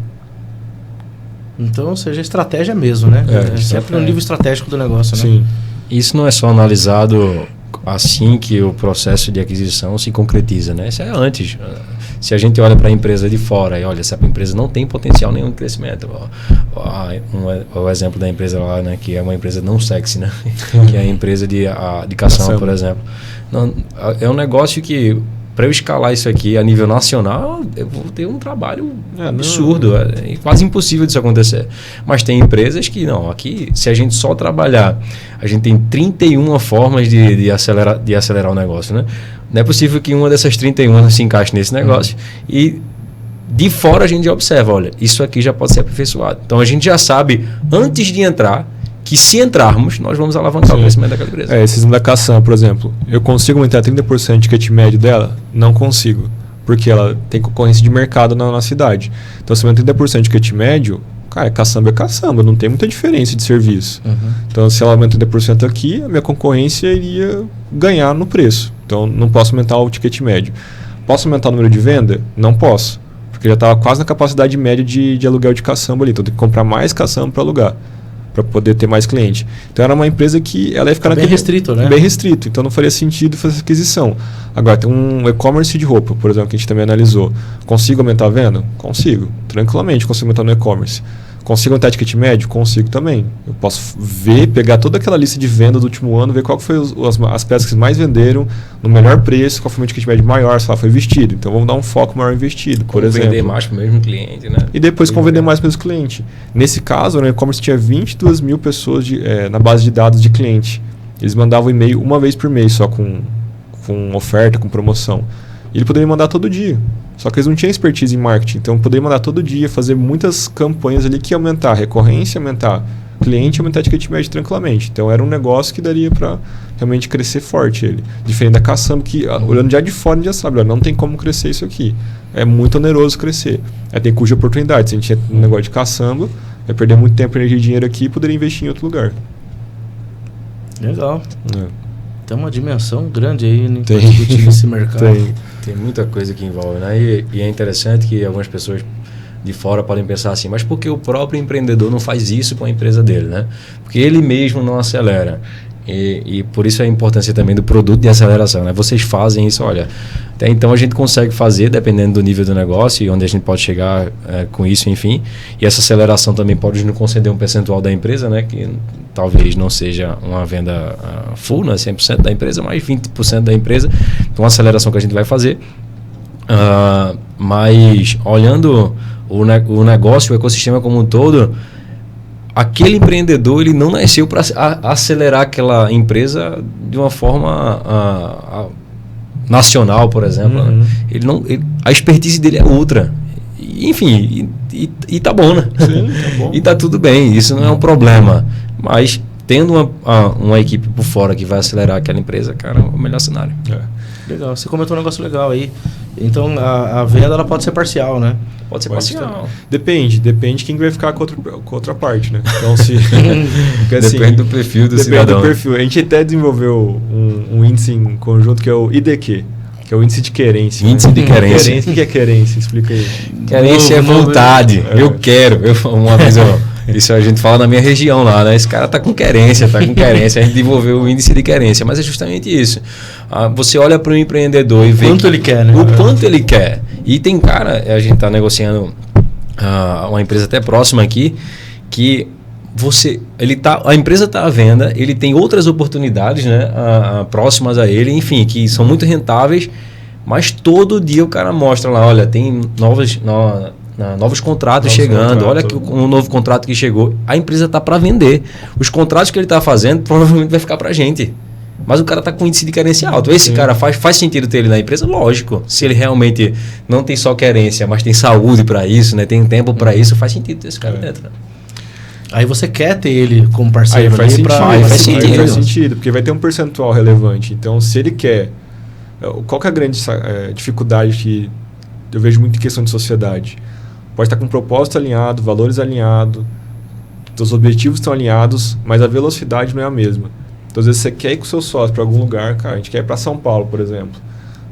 Então, ou seja, estratégia mesmo, né? Sempre no nível estratégico do negócio, né? Sim. Isso não é só analisado assim que o processo de aquisição se concretiza, né? Isso é antes. Se a gente olha para a empresa de fora e olha, essa empresa não tem potencial nenhum de crescimento. O exemplo da empresa lá, né, que é uma empresa não sexy, né? Que é a empresa de cação, por exemplo. Não, é um negócio que para eu escalar isso aqui a nível nacional, eu vou ter um trabalho absurdo. É quase impossível disso acontecer. Mas tem empresas que não. Aqui, se a gente só trabalhar, a gente tem 31 formas de acelerar o negócio, né? Não é possível que uma dessas 31 se encaixe nesse negócio. E de fora a gente já observa, olha, isso aqui já pode ser aperfeiçoado. Então a gente já sabe, antes de entrar, que se entrarmos, nós vamos alavancar o crescimento daquela empresa. Esse exemplo da Caçamba, por exemplo, eu consigo aumentar 30% de ticket médio dela? Não consigo, porque ela tem concorrência de mercado na cidade. Então, se eu aumento 30% de ticket médio, cara, Caçamba é Caçamba, não tem muita diferença de serviço. Então, se ela aumenta 30% aqui, a minha concorrência iria ganhar no preço. Então, não posso aumentar o ticket médio. Posso aumentar o número de venda? Não posso, porque já estava quase na capacidade média de aluguel de Caçamba ali. Então, tem que comprar mais Caçamba para alugar, para poder ter mais cliente. Então era uma empresa que ela ia ficar bem restrito, né? Bem restrito, então não faria sentido fazer essa aquisição. Agora, tem um e-commerce de roupa, por exemplo, que a gente também analisou. Consigo aumentar a venda? Consigo. Tranquilamente consigo aumentar no e-commerce. Consigo aumentar ticket médio? Consigo também. Eu posso ver, pegar toda aquela lista de venda do último ano, ver qual foi as peças que mais venderam, no melhor preço, qual foi o ticket médio maior, se ela foi vestido. Então vamos dar um foco maior investido, por exemplo. Vender mais para o mesmo cliente, né? E depois vender mais para o mesmo cliente. Nesse caso, no e-commerce tinha 22 mil pessoas na base de dados de cliente. Eles mandavam e-mail uma vez por mês, só com oferta, com promoção. E ele poderia mandar todo dia. Só que eles não tinham expertise em marketing, então poderia mandar todo dia, fazer muitas campanhas ali que ia aumentar a recorrência, aumentar cliente, aumentar a ticket médio tranquilamente. Então era um negócio que daria para realmente crescer forte ele. Diferente da Caçamba, que olhando já de fora, a gente já sabe, não tem como crescer isso aqui. É muito oneroso crescer. Tem custo de oportunidade. Se a gente tinha um negócio de Caçamba, ia perder muito tempo, energia e dinheiro aqui e poderia investir em outro lugar. Legal. Tem uma dimensão grande aí, né? Para discutir nesse mercado. Tem muita coisa que envolve, né? E é interessante que algumas pessoas de fora podem pensar assim, mas por que o próprio empreendedor não faz isso com a empresa dele, né? Porque ele mesmo não acelera. E por isso a importância também do produto de aceleração, né? Vocês fazem isso, olha, até então a gente consegue fazer, dependendo do nível do negócio e onde a gente pode chegar com isso, enfim. E essa aceleração também pode nos conceder um percentual da empresa, né? Que talvez não seja uma venda full, né? 100% da empresa, mas 20% da empresa. Então, uma aceleração que a gente vai fazer. Mas olhando o negócio, o ecossistema como um todo, aquele empreendedor ele não nasceu para acelerar aquela empresa de uma forma nacional, por exemplo. Né? A expertise dele é outra. Enfim, e tá bom, né? Sim, tá bom. E tá tudo bem, isso não é um problema. Mas tendo uma equipe por fora que vai acelerar aquela empresa, cara, é o melhor cenário. Legal, você comentou um negócio legal aí. Então a venda ela pode ser parcial, né? Pode ser parcial. Depende quem vai ficar com outra parte, né? Então se assim, depende do perfil do cidadão. Depende do perfil. A gente até desenvolveu um índice em conjunto que é o IDQ, que é o índice de querência. Índice de querência. O que é querência? Explica aí. Querência é vontade. Eu quero. Uma vez isso a gente fala na minha região lá, né? Esse cara tá com querência. A gente desenvolveu o índice de querência, mas é justamente isso. Você olha para o empreendedor e vê quanto ele quer, né? O quanto ele quer. E tem cara, a gente tá negociando uma empresa até próxima aqui, que a empresa está à venda, ele tem outras oportunidades, né, próximas a ele, enfim, que são muito rentáveis, mas todo dia o cara mostra lá, olha, tem novos contratos chegando, olha que um novo contrato que chegou, a empresa está para vender. Os contratos que ele está fazendo provavelmente vai ficar para a gente. Mas o cara está com índice de querência alto. Esse cara faz sentido ter ele na empresa? Lógico. Se ele realmente não tem só querência, mas tem saúde para isso, né, tem tempo para isso, faz sentido ter esse cara dentro. Né? Aí você quer ter ele como parceiro. Aí faz sentido. Faz sentido, porque vai ter um percentual relevante. Então, se ele quer... Qual que é a grande dificuldade que eu vejo muito em questão de sociedade? Pode estar com um propósito alinhado, valores alinhados, os objetivos estão alinhados, mas a velocidade não é a mesma. Então, às vezes, você quer ir com o seu sócio para algum lugar, cara, a gente quer ir para São Paulo, por exemplo,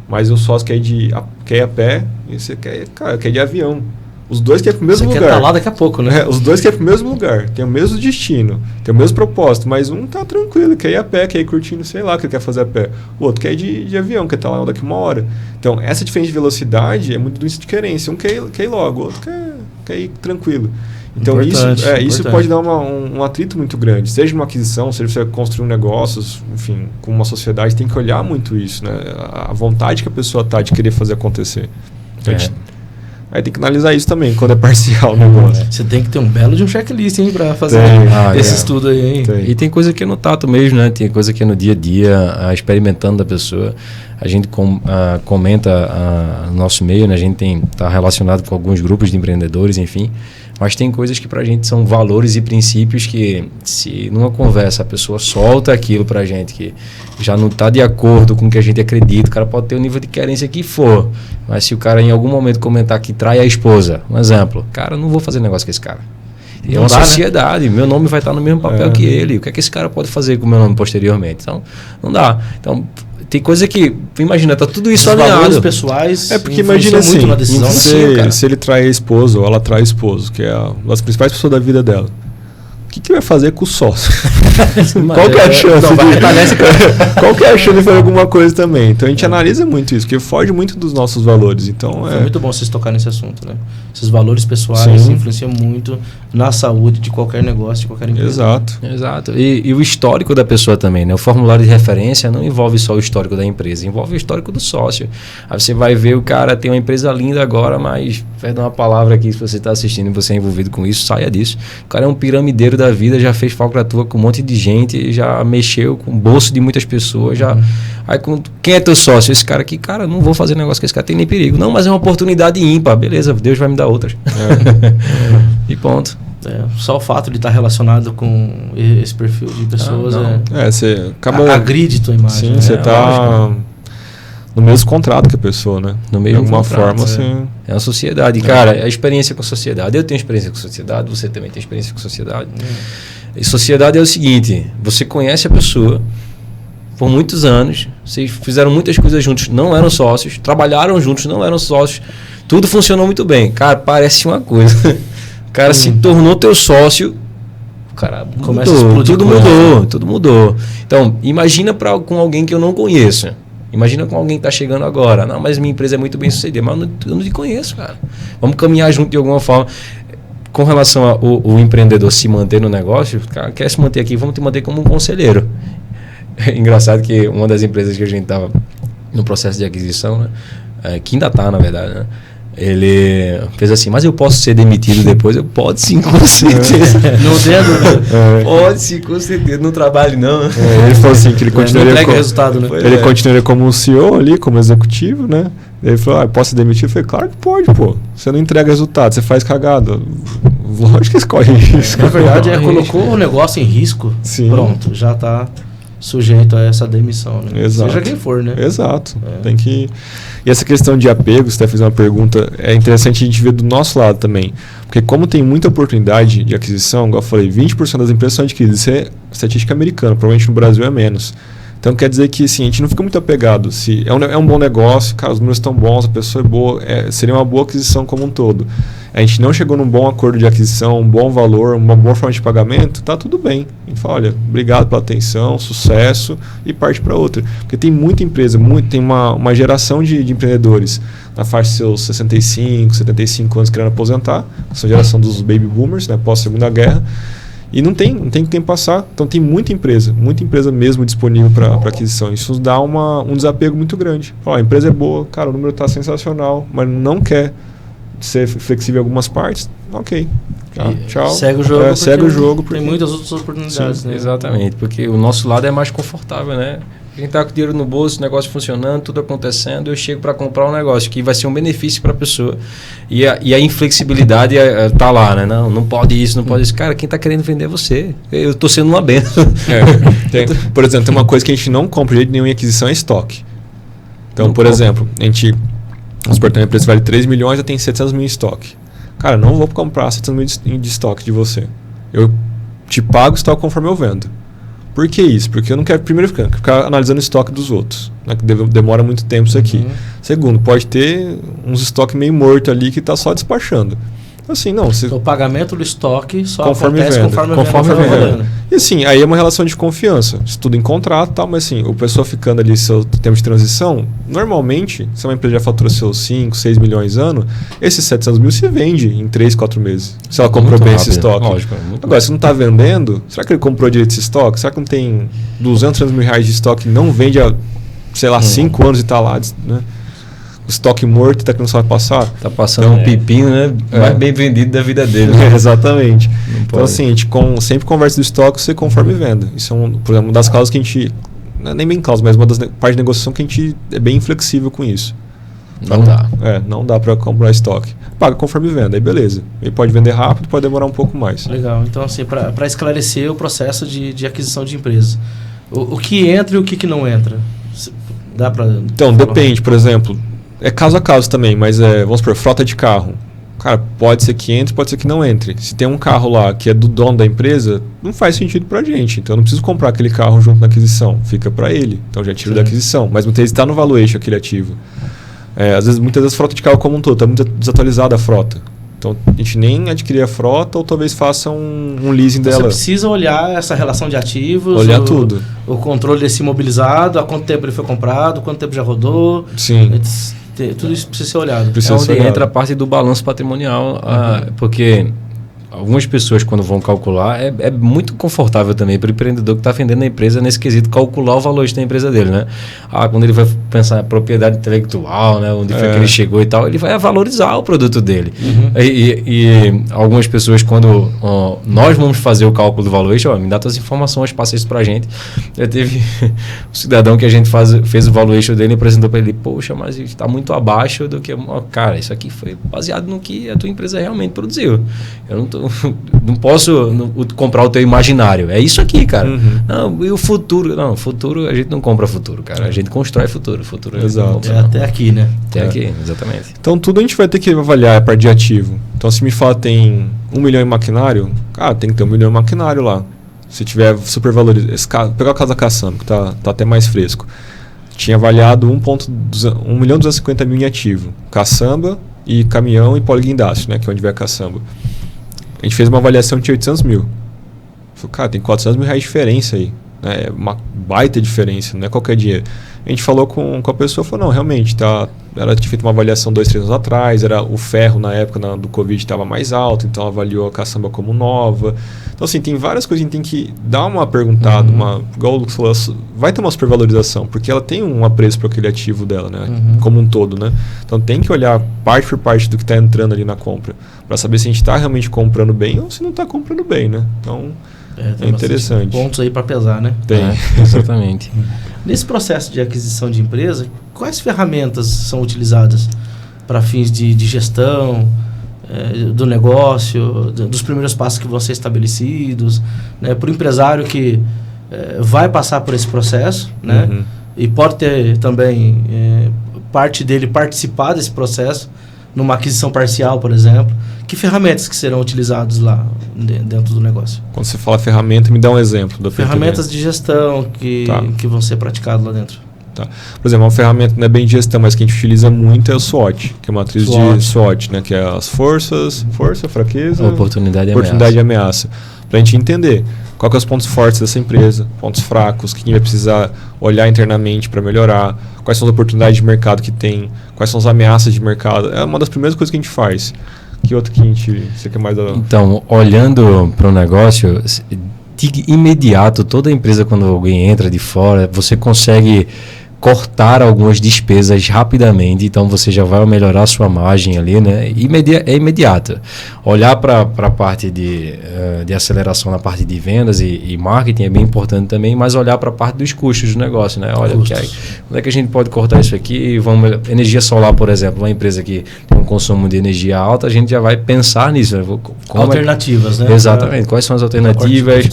mas o sócio quer ir a pé e você quer ir de avião. Os dois querem ir para o mesmo lugar. Você quer estar lá daqui a pouco, né? Os dois querem ir para o mesmo lugar, tem o mesmo destino, tem o mesmo propósito, mas um tá tranquilo, quer ir a pé, quer ir curtindo, sei lá, o que ele quer fazer a pé. O outro quer ir de avião, quer estar lá daqui uma hora. Então, essa diferença de velocidade é muito do índice de querência. Um quer ir logo, o outro quer ir tranquilo. Então isso importante. pode dar um atrito muito grande. Seja uma aquisição, seja você construir um negócio, enfim, com uma sociedade, tem que olhar muito isso, né? A vontade que a pessoa tá de querer fazer acontecer. Então, aí tem que analisar isso também, quando é parcial o negócio. Você tem que ter um belo de um checklist, hein, pra fazer esse estudo aí, hein? E tem coisa que é no tato mesmo, né? Tem coisa que é no dia a dia, experimentando da pessoa. A gente comenta no nosso meio, né? A gente tá relacionado com alguns grupos de empreendedores, enfim. Mas tem coisas que pra gente são valores e princípios que, se numa conversa a pessoa solta aquilo pra gente, que já não tá de acordo com o que a gente acredita, o cara pode ter o nível de querência que for, mas se o cara em algum momento comentar que trai a esposa, um exemplo, cara, não vou fazer negócio com esse cara. É uma sociedade, meu nome vai estar no mesmo papel que ele, o que é que esse cara pode fazer com o meu nome posteriormente? Então, não dá. Então, tem coisa que, imagina, tá tudo isso alinhado. Os valores pessoais porque imagina assim, muito na decisão. Se ele trai a esposa ou ela trai o esposo, que é uma das principais pessoas da vida dela, o que vai fazer com o sócio? Qual que é a chance? Qual que é a chance de fazer alguma coisa também? Então a gente analisa muito isso, porque foge muito dos nossos valores. Então, Foi muito bom vocês tocar nesse assunto, né? Esses valores pessoais influenciam muito na saúde de qualquer negócio, de qualquer empresa. Exato. E o histórico da pessoa também, né? O formulário de referência não envolve só o histórico da empresa, envolve o histórico do sócio. Aí você vai ver o cara tem uma empresa linda agora, mas, perdão a palavra aqui, se você está assistindo e você é envolvido com isso, saia disso. O cara é um piramideiro da vida, já fez falcatrua com um monte de gente, já mexeu com o bolso de muitas pessoas, já... Aí, quem é teu sócio? Esse cara aqui, cara, não vou fazer negócio com esse cara, tem nem perigo. Não, mas é uma oportunidade ímpar, beleza, Deus vai me dar outras. E ponto. Só o fato de estar relacionado com esse perfil de pessoas você acaba... agride tua imagem. Sim, você tá no mesmo contrato que a pessoa, né? No mesmo de alguma contrato, forma, assim... É uma sociedade. Cara, a experiência com a sociedade. Eu tenho experiência com a sociedade, você também tem experiência com a sociedade. E sociedade é o seguinte, você conhece a pessoa por muitos anos, vocês fizeram muitas coisas juntos, não eram sócios, trabalharam juntos, não eram sócios, tudo funcionou muito bem. Cara, parece uma coisa. O cara se tornou teu sócio, o cara começa a explodir, tudo mudou. Então, imagina com alguém que eu não conheço. Imagina com alguém que está chegando agora. Não, mas minha empresa é muito bem sucedida. Mas eu não te conheço, cara. Vamos caminhar junto de alguma forma. Com relação ao empreendedor se manter no negócio, cara, quer se manter aqui, vamos te manter como um conselheiro. É engraçado que uma das empresas que a gente estava no processo de aquisição, né, que ainda está, na verdade, né, ele fez assim, mas eu posso ser demitido depois? Eu pode sim, com certeza. No dedo? Pode sim, com certeza. Não trabalhe não. Ele falou assim que ele continuaria resultado, né? Ele continuaria como um CEO ali, como executivo, né? Ele falou, posso ser demitido? Eu falei, claro que pode, pô. Você não entrega resultado, você faz cagada. Lógico que escorre risco. Na verdade, colocou o negócio em risco. Sim. Pronto, já está sujeito a essa demissão, né? Exato. Seja quem for, né? Exato. Tem que... E essa questão de apego, você fez uma pergunta, é interessante a gente ver do nosso lado também. Porque como tem muita oportunidade de aquisição, igual eu falei, 20% das empresas são adquiridas. Isso é estatística americana, provavelmente no Brasil é menos. Então quer dizer que assim, a gente não fica muito apegado. Se é um bom negócio, cara, os números estão bons, a pessoa é boa, seria uma boa aquisição como um todo. A gente não chegou num bom acordo de aquisição, um bom valor, uma boa forma de pagamento, tá tudo bem. A gente fala, olha, obrigado pela atenção, sucesso, e parte para outra. Porque tem muita empresa, tem uma geração de empreendedores na faixa de seus 65, 75 anos querendo aposentar, essa geração dos baby boomers, né, pós-segunda guerra, e não tem tempo passar. Então tem muita empresa mesmo disponível para aquisição. Isso nos dá um desapego muito grande. A empresa é boa, cara, o número está sensacional, mas não quer ser flexível em algumas partes. Ok. Tchau. Segue o jogo. Segue o jogo. Tem muitas outras oportunidades. Sim, né? Exatamente, porque o nosso lado é mais confortável, né? A gente está com o dinheiro no bolso, o negócio funcionando, tudo acontecendo, eu chego para comprar um negócio que vai ser um benefício para a pessoa. E a inflexibilidade está lá, né? Não pode isso, não pode isso. Cara, quem está querendo vender é você. Eu estou sendo uma benção. Por exemplo, tem uma coisa que a gente não compra de jeito nenhum em aquisição, é estoque. Então, por exemplo, a gente... Vamos supor, tem uma empresa que vale 3 milhões, já tem 700 mil em estoque. Cara, não vou comprar 700 mil de estoque de você. Eu te pago o estoque conforme eu vendo. Por que isso? Porque eu não quero, primeiro, ficar analisando o estoque dos outros, né, que demora muito tempo isso aqui. Segundo, pode ter uns estoques meio morto ali que está só despachando. Assim, não. O pagamento do estoque só conforme acontece venda. conforme a venda. E assim, aí é uma relação de confiança. Isso tudo em contrato e tal, mas assim, o pessoal ficando ali seu tempo de transição, normalmente, se uma empresa já fatura seus 5, 6 milhões ano, esses 700 mil se vende em 3, 4 meses. Se ela comprou Muito bem rápido, esse estoque. lógico, Agora, se não está vendendo, será que ele comprou direito esse estoque? Será que não tem 200, 300 mil reais de estoque e não vende há, sei lá, 5 anos e está lá, né? O estoque morto está que não sabe passar. Tá passando um pepino, né? Mais bem vendido da vida dele. Né? Exatamente. Então, assim, a gente sempre conversa do estoque você conforme venda. Isso é, por exemplo, uma das causas que a gente... Não é nem bem causa, mas uma das partes de negociação que a gente é bem inflexível com isso. Não dá. Não dá para comprar estoque. Paga conforme venda, aí beleza. Ele pode vender rápido, pode demorar um pouco mais. Legal. Então, assim, para esclarecer o processo de aquisição de empresas. O que entra e o que não entra? Dá para... Então, depende. Por exemplo, é caso a caso também, mas vamos supor, frota de carro. Cara, pode ser que entre, pode ser que não entre. Se tem um carro lá que é do dono da empresa, não faz sentido pra gente. Então eu não preciso comprar aquele carro junto na aquisição. Fica para ele. Então já tiro da aquisição. Mas muitas vezes está no valuation aquele ativo. Muitas vezes a frota de carro como um todo está muito desatualizada a frota. Então a gente nem adquirir a frota ou talvez faça um leasing dela. Você precisa olhar essa relação de ativos. Olhar tudo. O controle desse imobilizado, há quanto tempo ele foi comprado, quanto tempo já rodou. Sim. Tudo isso precisa ser olhado. É onde entra a parte do balanço patrimonial, porque algumas pessoas, quando vão calcular, é muito confortável também para o empreendedor que está vendendo a empresa nesse quesito, calcular o valor da empresa dele, né? Quando ele vai pensar em propriedade intelectual, né? Onde foi que ele chegou e tal, ele vai valorizar o produto dele. E algumas pessoas, quando nós vamos fazer o cálculo do valuation, me dá todas as informações, passa isso para a gente. Já teve um cidadão que a gente fez o valuation dele e apresentou para ele, poxa, mas está muito abaixo do que... Cara, isso aqui foi baseado no que a tua empresa realmente produziu. Eu não posso comprar o teu imaginário. É isso aqui, cara. Não, e o futuro? Não, futuro a gente não compra futuro, cara. A gente constrói futuro. Exato. Até aqui, né? Até aqui, exatamente. Então tudo a gente vai ter que avaliar a parte de ativo. Então se me fala tem 1 milhão em maquinário, tem que ter 1 milhão em maquinário lá. Se tiver super valorizado. Pegar o caso da Caçamba, que tá até mais fresco. Tinha avaliado 1.250.000 em ativo. Caçamba e caminhão e poliguindácio, né? Que é onde vem a Caçamba. A gente fez uma avaliação de 800 mil. Falei, cara, tem 400 mil reais de diferença aí. É uma baita diferença, não é qualquer dinheiro. A gente falou com a pessoa, falou, não, realmente, ela tinha feito uma avaliação 2, 3 anos atrás, o ferro na época do Covid estava mais alto, então ela avaliou a caçamba como nova. Então, assim, tem várias coisas que a gente tem que dar uma perguntada, igual o Lucas falou, vai ter uma supervalorização, porque ela tem um apreço para aquele ativo dela, né? Como um todo, né? Então tem que olhar parte por parte do que está entrando ali na compra, para saber se a gente está realmente comprando bem ou se não está comprando bem, né? Então... É interessante. Pontos aí para pesar, né? Tem. Exatamente. Nesse processo de aquisição de empresa, quais ferramentas são utilizadas para fins de gestão do negócio, dos primeiros passos que vão ser estabelecidos, né? Para o empresário que vai passar por esse processo, né? E pode ter também parte dele participar desse processo, numa aquisição parcial, por exemplo. Que ferramentas que serão utilizadas lá dentro do negócio? Quando você fala ferramenta, me dá um exemplo. Ferramentas de gestão que vão ser praticadas lá dentro. Tá. Por exemplo, uma ferramenta não é bem de gestão, mas que a gente utiliza muito é o SWOT, que é uma matriz de SWOT, né? Que é as força, fraqueza, oportunidade e ameaça. Para a gente entender quais são os pontos fortes dessa empresa, pontos fracos, que a gente vai precisar olhar internamente para melhorar, quais são as oportunidades de mercado que tem, quais são as ameaças de mercado. É uma das primeiras coisas que a gente faz. Que outro que você quer mais... Então, olhando para o negócio, de imediato, toda empresa, quando alguém entra de fora, você consegue cortar algumas despesas rapidamente, então você já vai melhorar a sua margem ali, né? É imediato. Olhar para a parte de aceleração na parte de vendas e marketing é bem importante também, mas olhar para a parte dos custos do negócio, né? Olha, onde é que a gente pode cortar isso aqui? Energia solar, por exemplo, uma empresa que tem um consumo de energia alta, a gente já vai pensar nisso. Né? Alternativas, né? Exatamente. Quais são as alternativas?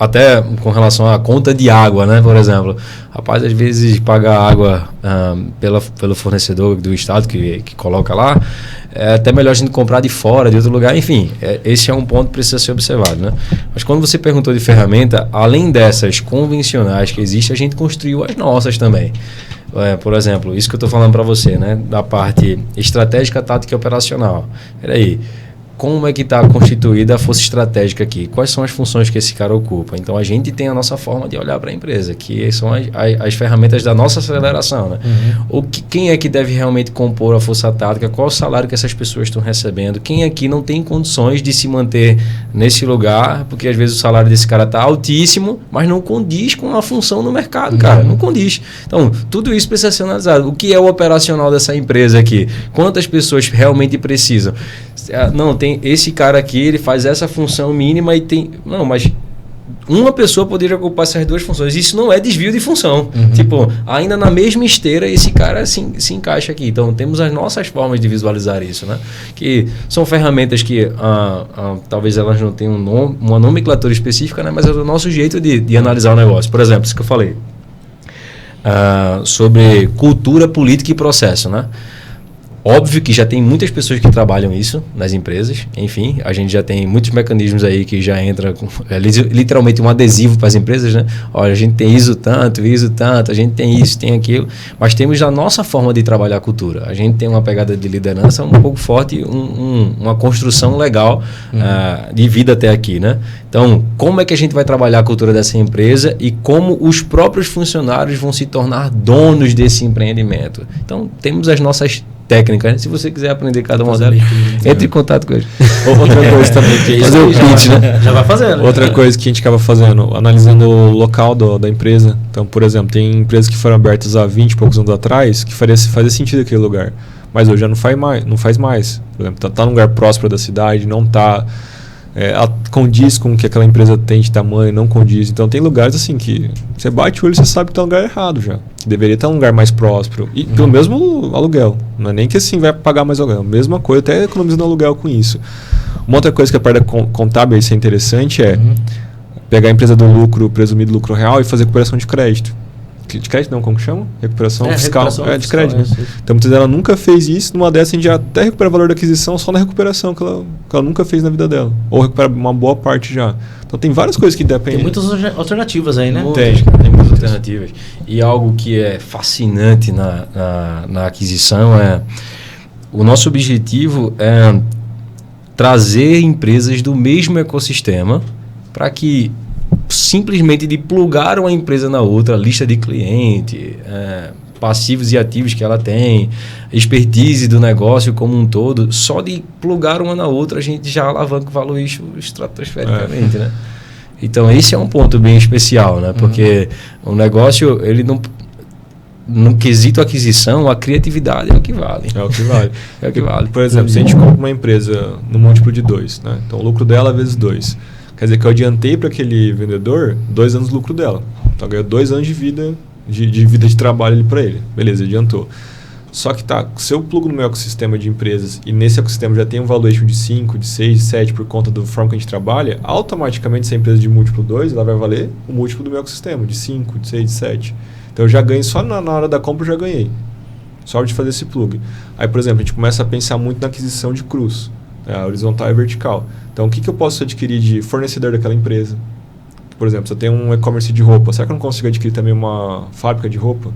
Até com relação à conta de água, né? Por exemplo, rapaz, às vezes pagar água pelo fornecedor do estado que coloca lá, é até melhor a gente comprar de fora, de outro lugar. Enfim, esse é um ponto que precisa ser observado, né? Mas quando você perguntou de ferramenta, além dessas convencionais que existem, a gente construiu as nossas também. Por exemplo, isso que eu estou falando para você, né? Da parte estratégica, tática e operacional. Peraí, como é que está constituída a força estratégica aqui? Quais são as funções que esse cara ocupa? Então, a gente tem a nossa forma de olhar para a empresa, que são as ferramentas da nossa aceleração. Né? Quem é que deve realmente compor a força tática? Qual o salário que essas pessoas estão recebendo? Quem aqui não tem condições de se manter nesse lugar? Porque, às vezes, o salário desse cara está altíssimo, mas não condiz com a função no mercado, cara. Não condiz. Então, tudo isso precisa ser analisado. O que é o operacional dessa empresa aqui? Quantas pessoas realmente precisam? Não, tem esse cara aqui, ele faz essa função mínima e tem... Não, mas uma pessoa poderia ocupar essas duas funções. Isso não é desvio de função. Tipo, ainda na mesma esteira, esse cara se encaixa aqui. Então, temos as nossas formas de visualizar isso, né? Que são ferramentas que talvez elas não tenham uma nomenclatura específica, né? Mas é o nosso jeito de analisar o negócio. Por exemplo, isso que eu falei. Sobre cultura, política e processo, né? Óbvio que já tem muitas pessoas que trabalham isso nas empresas. Enfim, a gente já tem muitos mecanismos aí que já entra literalmente um adesivo para as empresas, né? Olha, a gente tem ISO tanto, a gente tem isso, tem aquilo. Mas temos a nossa forma de trabalhar a cultura. A gente tem uma pegada de liderança um pouco forte, uma construção legal de vida até aqui, né? Então, como é que a gente vai trabalhar a cultura dessa empresa e como os próprios funcionários vão se tornar donos desse empreendimento? Então, temos as nossas técnicas, né? Se você quiser aprender cada uma delas, entre em contato com eles. Outra coisa também que fazer o pitch, né? Já vai fazendo. Outra coisa que a gente acaba fazendo, analisando o local da empresa. Então, por exemplo, tem empresas que foram abertas há 20 e poucos anos atrás que fazia sentido aquele lugar. Mas hoje já não faz mais. Por exemplo, tá num lugar próspero da cidade, não tá... condiz com o que aquela empresa tem de tamanho, não condiz. Então tem lugares assim que você bate o olho e você sabe que está no lugar errado já. Que deveria estar num lugar mais próspero. E pelo mesmo aluguel. Não é nem que assim vai pagar mais aluguel. Mesma coisa, até economizando aluguel com isso. Uma outra coisa que a parte contábil isso é interessante é pegar a empresa do lucro, presumido lucro real e fazer recuperação de crédito. De crédito não, como que chama? Recuperação fiscal. Recuperação de crédito. Fiscal, né? Então, muitas vezes ela nunca fez isso. Numa dessas, a gente já até recupera o valor da aquisição só na recuperação que ela nunca fez na vida dela. Ou recupera uma boa parte já. Então, tem várias coisas que dependem. Tem muitas alternativas aí, né? Tem muitas alternativas. E algo que é fascinante na aquisição é... O nosso objetivo é trazer empresas do mesmo ecossistema para que simplesmente de plugar uma empresa na outra, lista de cliente, passivos e ativos que ela tem, expertise do negócio como um todo, só de plugar uma na outra a gente já alavanca o valor estratosfericamente, né? Então esse é um ponto bem especial, né? Porque o negócio, ele não... No quesito aquisição, a criatividade é o que vale. É o que vale. É o que vale. Por exemplo, se a gente compra uma empresa no múltiplo de 2, né? Então o lucro dela vezes 2. Quer dizer que eu adiantei para aquele vendedor 2 anos de lucro dela. Então ganhou 2 anos de vida de trabalho ali para ele. Beleza, adiantou. Só que se eu plugo no meu ecossistema de empresas e nesse ecossistema já tem um valuation de 5, de 6, de 7 por conta da forma que a gente trabalha, automaticamente essa empresa de múltiplo 2 ela vai valer o múltiplo do meu ecossistema, de 5, de 6, de 7. Então eu já ganho, só na hora da compra eu já ganhei. Só de fazer esse plug. Aí, por exemplo, a gente começa a pensar muito na aquisição de cruz. A horizontal e vertical. Então, o que eu posso adquirir de fornecedor daquela empresa? Por exemplo, se eu tenho um e-commerce de roupa, será que eu não consigo adquirir também uma fábrica de roupa?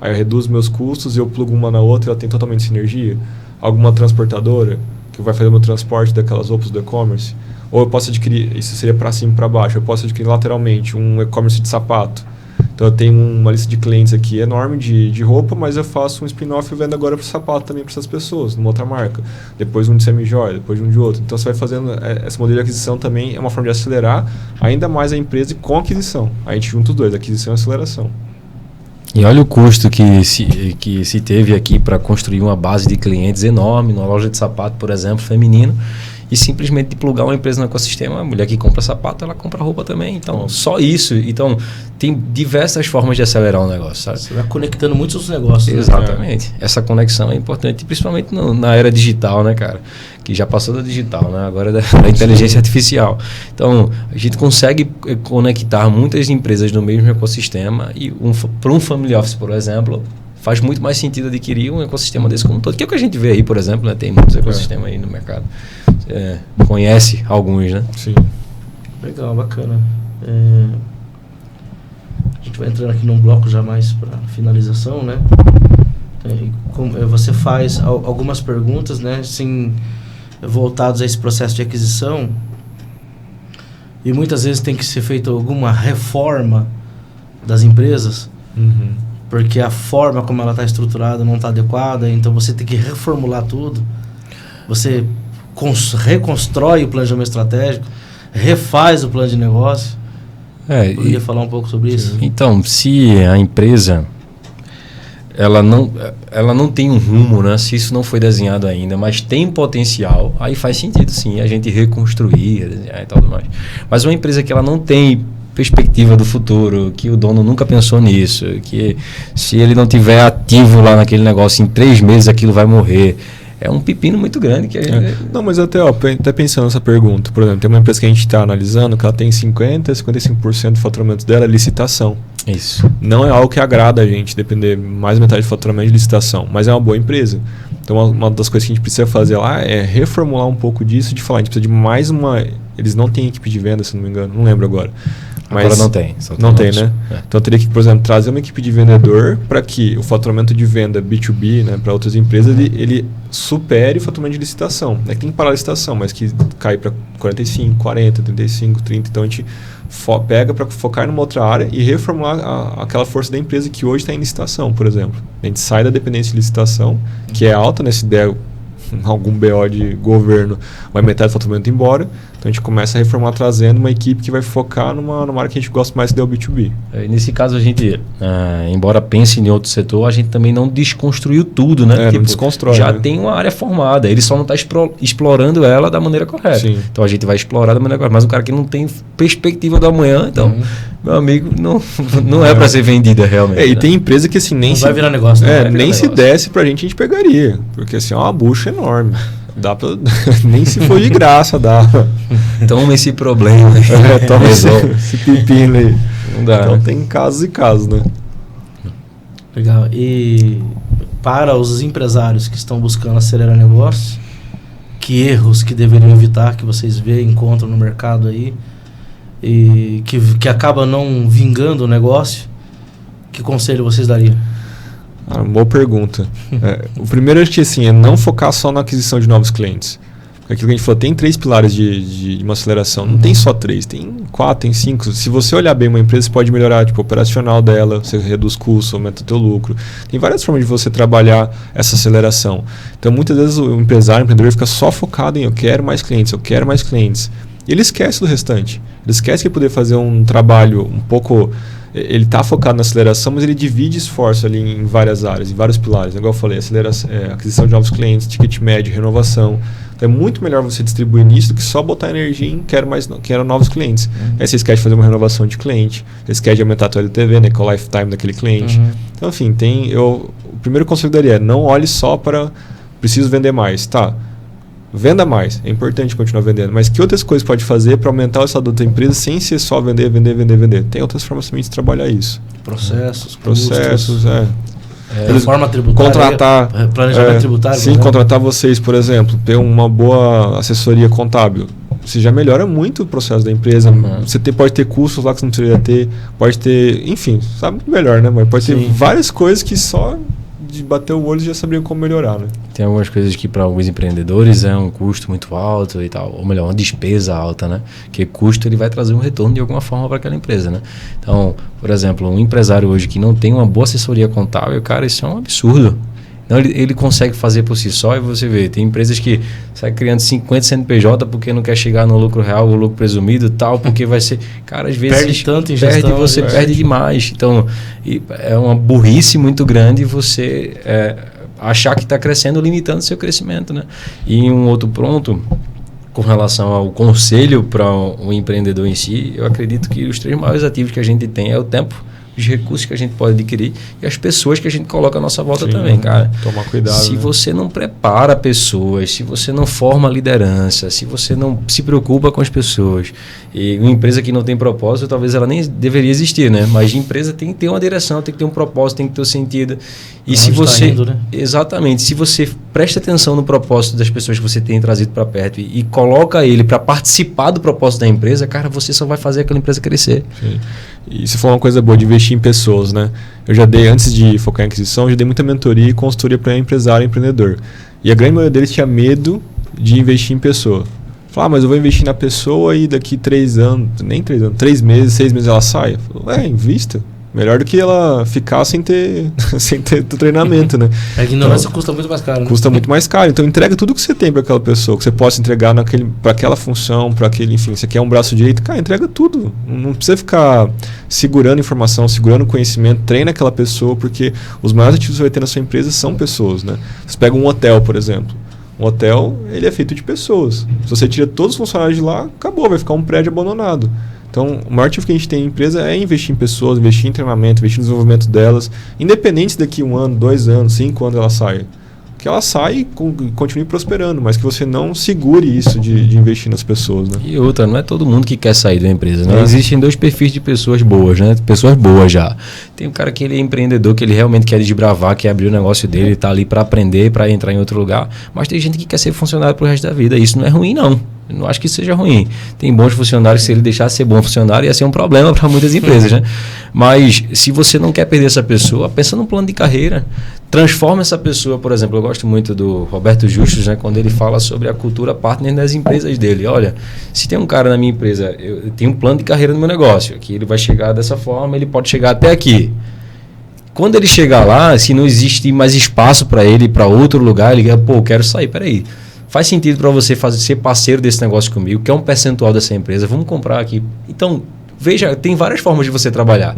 Aí eu reduzo meus custos e eu plugo uma na outra e ela tem totalmente sinergia? Alguma transportadora que vai fazer o meu transporte daquelas roupas do e-commerce? Ou eu posso adquirir, isso seria para cima e para baixo, eu posso adquirir lateralmente um e-commerce de sapato. Então eu tenho uma lista de clientes aqui enorme de roupa, mas eu faço um spin-off e vendo agora para sapato também para essas pessoas, numa outra marca. Depois um de semi-joia, depois um de outro. Então você vai fazendo, esse modelo de aquisição também é uma forma de acelerar ainda mais a empresa com aquisição. A gente junta os dois, aquisição e aceleração. E olha o custo que se teve aqui para construir uma base de clientes enorme, numa loja de sapato, por exemplo, feminino, e simplesmente de plugar uma empresa no ecossistema. A mulher que compra sapato, ela compra roupa também. Então, só isso. Então, tem diversas formas de acelerar o negócio, sabe? Você vai conectando muitos negócios. Exatamente. Né? Essa conexão é importante, principalmente na era digital, né, cara? Que já passou da digital, né? Agora é da inteligência artificial. Então, a gente consegue conectar muitas empresas no mesmo ecossistema e para um family office, por exemplo, faz muito mais sentido adquirir um ecossistema desse como um todo. Que é o que a gente vê aí, por exemplo, né? Tem muitos ecossistemas aí no mercado. Conhece alguns, né? Sim. Legal, bacana. A gente vai entrando aqui num bloco já mais para finalização, né? Você faz algumas perguntas, né? Sim, voltados a esse processo de aquisição. E muitas vezes tem que ser feita alguma reforma das empresas, porque a forma como ela está estruturada não está adequada, então você tem que reformular tudo. Você reconstrói o planejamento estratégico, refaz o plano de negócio. Poderia falar um pouco sobre isso? Então, se a empresa ela não tem um rumo, né? Se isso não foi desenhado ainda, mas tem potencial, aí faz sentido sim a gente reconstruir, desenhar e tudo mais. Mas uma empresa que ela não tem perspectiva do futuro, que o dono nunca pensou nisso, que se ele não tiver ativo lá naquele negócio em 3 meses aquilo vai morrer, é um pepino muito grande que a gente... Não, mas até pensando nessa pergunta, por exemplo, tem uma empresa que a gente está analisando que ela tem 55% do faturamento dela é licitação. Isso. Não é algo que agrada a gente, depender mais da metade do faturamento de licitação, mas é uma boa empresa. Então uma das coisas que a gente precisa fazer lá é reformular um pouco disso, de falar, a gente precisa de mais uma... Eles não têm equipe de venda, se não me engano, não lembro agora. Mas agora não tem. Não tem, né? Então teria que, por exemplo, trazer uma equipe de vendedor para que o faturamento de venda B2B, né, para outras empresas, ele supere o faturamento de licitação. É que tem que parar a licitação, mas que cai para 45, 40, 35, 30. Então a gente pega para focar numa outra área e reformular aquela força da empresa que hoje está em licitação, por exemplo. A gente sai da dependência de licitação, que é alta, né? Se der algum BO de governo, vai metade do faturamento embora. Então a gente começa a reformular trazendo uma equipe que vai focar numa área que a gente gosta mais, que é o B2B. Nesse caso a gente, embora pense em outro setor, a gente também não desconstruiu tudo, né? Não desconstrói. Já tem uma área formada, ele só não está explorando ela da maneira correta. Sim. Então a gente vai explorar da maneira correta. Mas um cara que não tem perspectiva do amanhã, então, meu amigo, não é para ser vendida realmente. E tem empresa que assim, nem não vai virar negócio. Nem se desse pra gente pegaria. Porque assim, é uma bucha enorme. Dá pra, nem se for de graça dá. Toma esse problema. Toma esse pepino aí. Não dá. Então tem casos e casos, né? Legal. E para os empresários que estão buscando acelerar negócio, que erros que deveriam evitar, que vocês veem, encontram no mercado aí, e que acaba não vingando o negócio, que conselho vocês dariam? Boa pergunta. O primeiro acho que assim, é não focar só na aquisição de novos clientes. Porque aquilo que a gente falou, tem 3 pilares de uma aceleração. Não tem só 3, tem 4, tem 5. Se você olhar bem uma empresa, você pode melhorar o operacional dela, você reduz custos, aumenta o teu lucro. Tem várias formas de você trabalhar essa aceleração. Então, muitas vezes o empreendedor fica só focado em eu quero mais clientes. E ele esquece do restante. Ele esquece que poder fazer um trabalho um pouco... Ele está focado na aceleração, mas ele divide esforço ali em várias áreas, em vários pilares. Igual eu falei, aquisição de novos clientes, ticket médio, renovação. Então é muito melhor você distribuir nisso do que só botar energia em quero novos clientes. Aí você esquece de fazer uma renovação de cliente, você esquece de aumentar a tua LTV, né, com o lifetime daquele cliente. Então, enfim, o primeiro conselho que eu daria é não olhe só para preciso vender mais. Tá, venda mais, é importante continuar vendendo, mas que outras coisas pode fazer para aumentar o estado da tua empresa sem ser só vender? Tem outras formas também de trabalhar isso. Processos, forma tributária. Contratar. Planejamento tributário. Sim, contratar vocês, por exemplo, ter uma boa assessoria contábil. Você já melhora muito o processo da empresa. Você pode ter custos lá que você não precisaria ter, pode ter, enfim, sabe melhor, né? Mas pode ter várias coisas que só de bater o olho já saberiam como melhorar, né? Tem algumas coisas que para alguns empreendedores é um custo muito alto e tal, ou melhor, uma despesa alta, né? Que custo ele vai trazer um retorno de alguma forma para aquela empresa, né? Então, por exemplo, um empresário hoje que não tem uma boa assessoria contábil, cara, isso é um absurdo. Não, ele consegue fazer por si só e você vê, tem empresas que saem criando 50 CNPJ porque não quer chegar no lucro real, o lucro presumido tal, porque vai ser... Cara, às vezes perde tanto em gestão, você perde demais. Então, é uma burrice muito grande você achar que está crescendo, limitando seu crescimento, né? E um outro ponto, com relação ao conselho para o empreendedor em si, eu acredito que os 3 maiores ativos que a gente tem é o tempo, os recursos que a gente pode adquirir e as pessoas que a gente coloca à nossa volta também, cara. Tomar cuidado. Se você não prepara pessoas, se você não forma liderança, se você não se preocupa com as pessoas, e uma empresa que não tem propósito, talvez ela nem deveria existir, né? Mas a empresa tem que ter uma direção, tem que ter um propósito, tem que ter um sentido. E se você... indo, né? Exatamente. Se você presta atenção no propósito das pessoas que você tem trazido para perto e coloca ele para participar do propósito da empresa, cara, você só vai fazer aquela empresa crescer. Sim. E você falou uma coisa boa de investir investir em pessoas, né? Eu já dei, antes de focar em aquisição, eu já dei muita mentoria e consultoria para empresário e empreendedor. E a grande maioria deles tinha medo de investir em pessoa. Falar, mas eu vou investir na pessoa e daqui 3 anos, nem 3 anos, 3 meses, 6 meses ela sai. Eu falo, invista. Melhor do que ela ficar sem ter treinamento, né? A ignorância custa muito mais caro. Né? Custa muito mais caro. Então entrega tudo que você tem para aquela pessoa, que você possa entregar para aquela função, para aquele, enfim, você quer um braço direito, cara, entrega tudo. Não precisa ficar segurando informação, segurando conhecimento, treina aquela pessoa, porque os maiores ativos que você vai ter na sua empresa são pessoas, né? Você pega um hotel, por exemplo. Um hotel, ele é feito de pessoas. Se você tira todos os funcionários de lá, acabou, vai ficar um prédio abandonado. Então, o maior ativo que a gente tem em empresa é investir em pessoas, investir em treinamento, investir no desenvolvimento delas, independente se daqui 1 ano, 2 anos, 5 anos ela saia. Que ela saia e continue prosperando, mas que você não segure isso de investir nas pessoas, né? E outra, não é todo mundo que quer sair da empresa, né? Existem 2 perfis de pessoas boas, né? Pessoas boas já. Tem um cara que ele é empreendedor, que ele realmente quer desbravar, quer abrir o negócio dele, tá ali para aprender, para entrar em outro lugar. Mas tem gente que quer ser funcionário pro resto da vida. Isso não é ruim, não. Eu não acho que isso seja ruim. Tem bons funcionários, se ele deixar de ser bom funcionário, ia ser um problema para muitas empresas, né? Mas se você não quer perder essa pessoa, pensa num plano de carreira. Transforma essa pessoa, por exemplo, eu gosto muito do Roberto Justus, né, quando ele fala sobre a cultura partner das empresas dele. Olha, se tem um cara na minha empresa, eu tenho um plano de carreira no meu negócio, que ele vai chegar dessa forma, ele pode chegar até aqui. Quando ele chegar lá, se não existe mais espaço para ele ir para outro lugar, ele eu quero sair, peraí. Faz sentido para você ser parceiro desse negócio comigo, que é um percentual dessa empresa, vamos comprar aqui. Então, veja, tem várias formas de você trabalhar.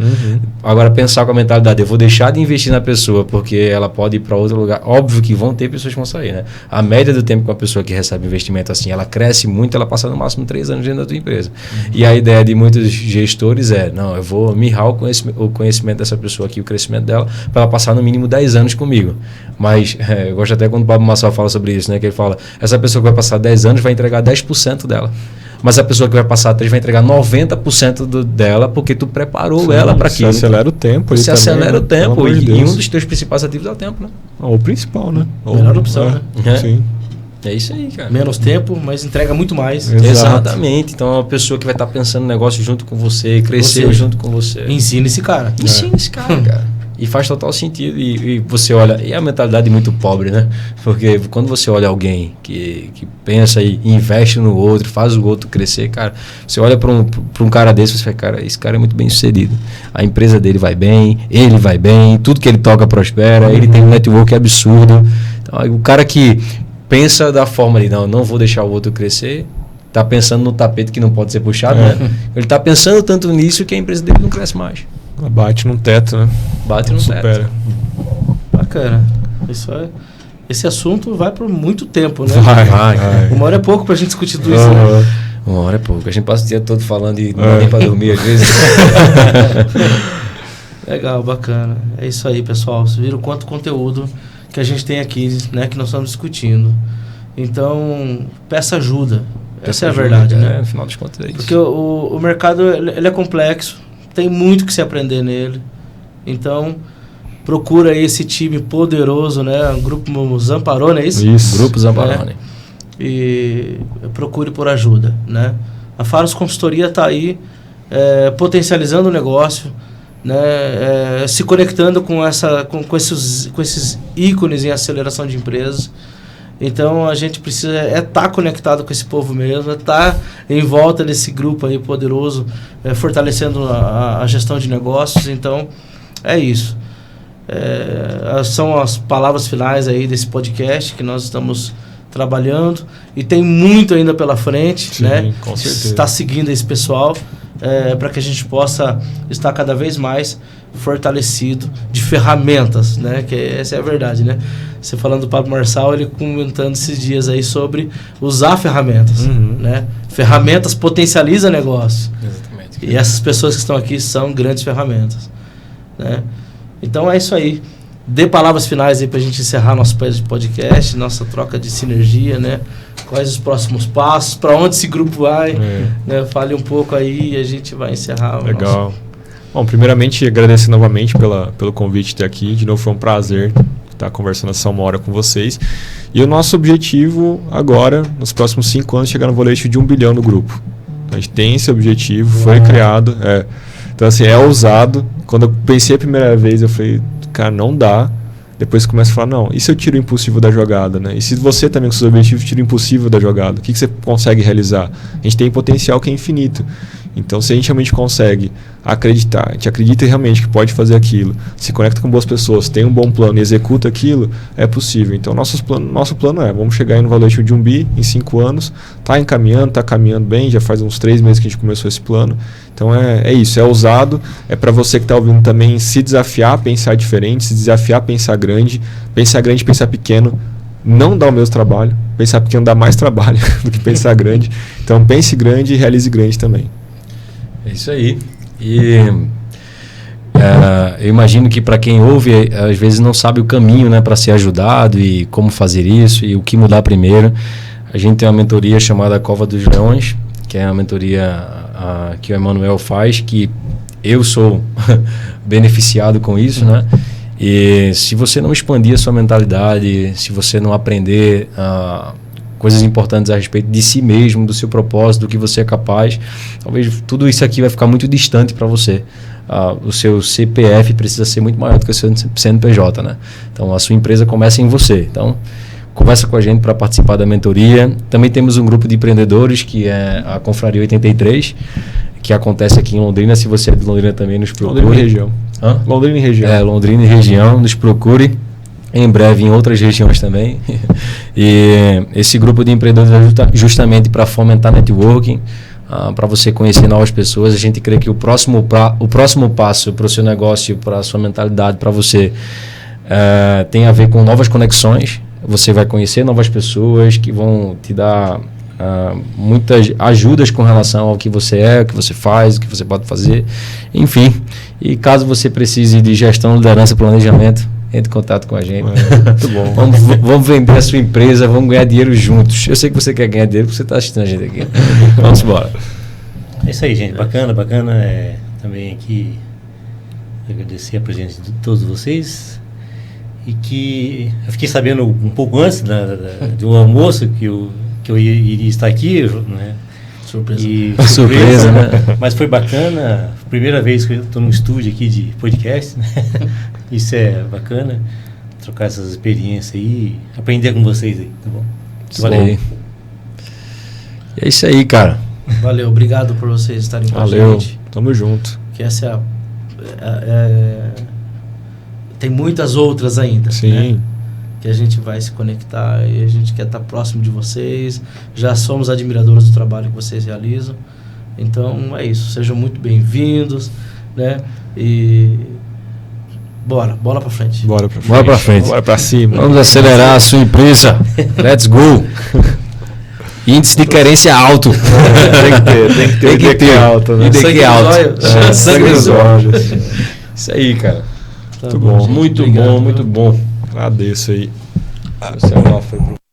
Agora, pensar com a mentalidade, eu vou deixar de investir na pessoa porque ela pode ir para outro lugar. Óbvio que vão ter pessoas que vão sair, né? A média do tempo que uma pessoa que recebe investimento assim, ela cresce muito, ela passa no máximo 3 anos dentro da tua empresa. E a ideia de muitos gestores não, eu vou mirrar o conhecimento dessa pessoa aqui, o crescimento dela, para ela passar no mínimo 10 anos comigo. Mas eu gosto até quando o Pablo Massal fala sobre isso, né? Que ele fala, essa pessoa que vai passar 10 anos vai entregar 10% dela. Mas a pessoa que vai passar 3 vai entregar 90% dela, porque tu preparou ela para aquilo. Você acelera o tempo. Você acelera o tempo. E um dos teus principais ativos é o tempo, né? O principal, né? Melhor opção, né? Sim. É isso aí, cara. Menos tempo, mas entrega muito mais. Exatamente. Então, é uma pessoa que vai estar pensando no negócio junto com você, crescer junto com você. Ensina esse cara. Ensina esse cara, cara. E faz total sentido. E você olha... E a mentalidade muito pobre, né? Porque quando você olha alguém que pensa e investe no outro, faz o outro crescer, cara... Você olha para um cara desse e você fala, cara, esse cara é muito bem sucedido. A empresa dele vai bem, ele vai bem, tudo que ele toca prospera, ele tem um network absurdo. Então, o cara que pensa da forma ali, não vou deixar o outro crescer... Está pensando no tapete que não pode ser puxado, né? Ele está pensando tanto nisso que a empresa dele não cresce mais. Bate no teto, né? Bate no teto. Bacana. Esse assunto vai por muito tempo, né? Vai. 1 hora é pouco pra gente discutir tudo isso, né? 1 hora é pouco. A gente passa o dia todo falando e não dá nem pra dormir às vezes. Legal, bacana. É isso aí, pessoal. Vocês viram quanto conteúdo que a gente tem aqui, né? Que nós estamos discutindo. Então, peça ajuda. Essa é a verdade, né? No final das contas é isso. Porque o mercado ele é complexo, tem muito que se aprender nele. Então, procura aí esse time poderoso, né? O Grupo Zamparoni, é isso? Isso, Grupo Zamparoni. E procure por ajuda, né? A Faros Consultoria está aí potencializando o negócio, né? Se conectando com esses ícones em aceleração de empresas. Então a gente precisa estar conectado com esse povo mesmo, estar em volta desse grupo aí poderoso, fortalecendo a gestão de negócios. Então é isso. São as palavras finais aí desse podcast que nós estamos trabalhando e tem muito ainda pela frente. Sim, né? Com certeza. Está seguindo esse pessoal para que a gente possa estar cada vez mais fortalecido de ferramentas, né? Que essa é a verdade, né? Você falando do Pablo Marçal, ele comentando esses dias aí sobre usar ferramentas, né? Ferramentas potencializam negócio. Exatamente. E essas pessoas que estão aqui são grandes ferramentas, né? Então é isso aí. Dê palavras finais aí pra gente encerrar nosso podcast, nossa troca de sinergia, né? Quais os próximos passos, para onde esse grupo vai, né? Fale um pouco aí e a gente vai encerrar. Legal. Bom, primeiramente agradecer novamente pelo convite de estar aqui. De novo foi um prazer estar conversando essa 1 hora com vocês. E o nosso objetivo agora, nos próximos 5 anos, chegar no valuation de 1 bilhão no grupo. A gente tem esse objetivo, foi criado. Então, assim, é ousado. Quando eu pensei a primeira vez, eu falei, cara, não dá. Depois começa a falar, não, e se eu tiro o impossível da jogada, né? E se você também com seus objetivos tira o impossível da jogada, o que você consegue realizar? A gente tem potencial que é infinito. Então, se a gente realmente consegue acreditar, a gente acredita realmente que pode fazer aquilo, se conecta com boas pessoas, tem um bom plano e executa aquilo, é possível. Então, nosso plano é, vamos chegar aí no valuation de 1 bi em 5 anos, está caminhando bem, já faz uns 3 meses que a gente começou esse plano. Então, é isso, é ousado, é para você que está ouvindo também se desafiar a pensar diferente, se desafiar a pensar grande, pensar pequeno, não dá o mesmo trabalho, pensar pequeno dá mais trabalho do que pensar grande. Então, pense grande e realize grande também. É isso aí. E eu imagino que para quem ouve, às vezes não sabe o caminho, né, para ser ajudado e como fazer isso e o que mudar primeiro. A gente tem uma mentoria chamada Cova dos Leões, que é uma mentoria que o Emanuel faz, que eu sou beneficiado com isso, né? E se você não expandir a sua mentalidade, se você não aprender coisas importantes a respeito de si mesmo, do seu propósito, do que você é capaz, talvez tudo isso aqui vai ficar muito distante para você. O seu CPF precisa ser muito maior do que o seu CNPJ, né? Então, a sua empresa começa em você. Então, conversa com a gente para participar da mentoria. Também temos um grupo de empreendedores, que é a Confraria 83, que acontece aqui em Londrina. Se você é de Londrina também, nos procure. Londrina e região. Hã? Londrina e região. Londrina e região, nos procure. Em breve em outras regiões também. E esse grupo de empreendedores é justamente para fomentar networking, para você conhecer novas pessoas. A gente crê que o próximo passo para o seu negócio, para a sua mentalidade, para você, tem a ver com novas conexões. Você vai conhecer novas pessoas que vão te dar muitas ajudas com relação ao que você é, o que você faz, o que você pode fazer, enfim. E caso você precise de gestão, liderança, planejamento, entre em contato com a gente. Muito bom. Vamos vender a sua empresa, vamos ganhar dinheiro juntos. Eu sei que você quer ganhar dinheiro porque você está assistindo a gente aqui. Vamos embora. É isso aí, gente. Bacana. Também aqui agradecer a presença de todos vocês. E que eu fiquei sabendo um pouco antes de um almoço que eu iria estar aqui, né? Surpresa. Surpresa, né? Mas foi bacana. Primeira vez que eu estou num estúdio aqui de podcast, né? Isso é bacana. Trocar essas experiências aí, aprender com vocês aí, tá bom? Valeu. E é isso aí, cara. Valeu, obrigado por vocês estarem com a gente. Tamo junto. Que essa tem muitas outras ainda. Sim. Né? Que a gente vai se conectar e a gente quer estar próximo de vocês. Já somos admiradores do trabalho que vocês realizam. Então é isso. Sejam muito bem-vindos, né? E bola pra frente. Bora pra frente. Bora pra frente. Bora pra cima. Vamos acelerar a sua empresa. Let's go. Índice de querência alto. Tem que ter alto, né? IDQ alto. Sangue nos olhos. Isso aí, cara. Tá Muito bom. Muito Obrigado, bom, muito bom. Agradeço aí. O celular foi pro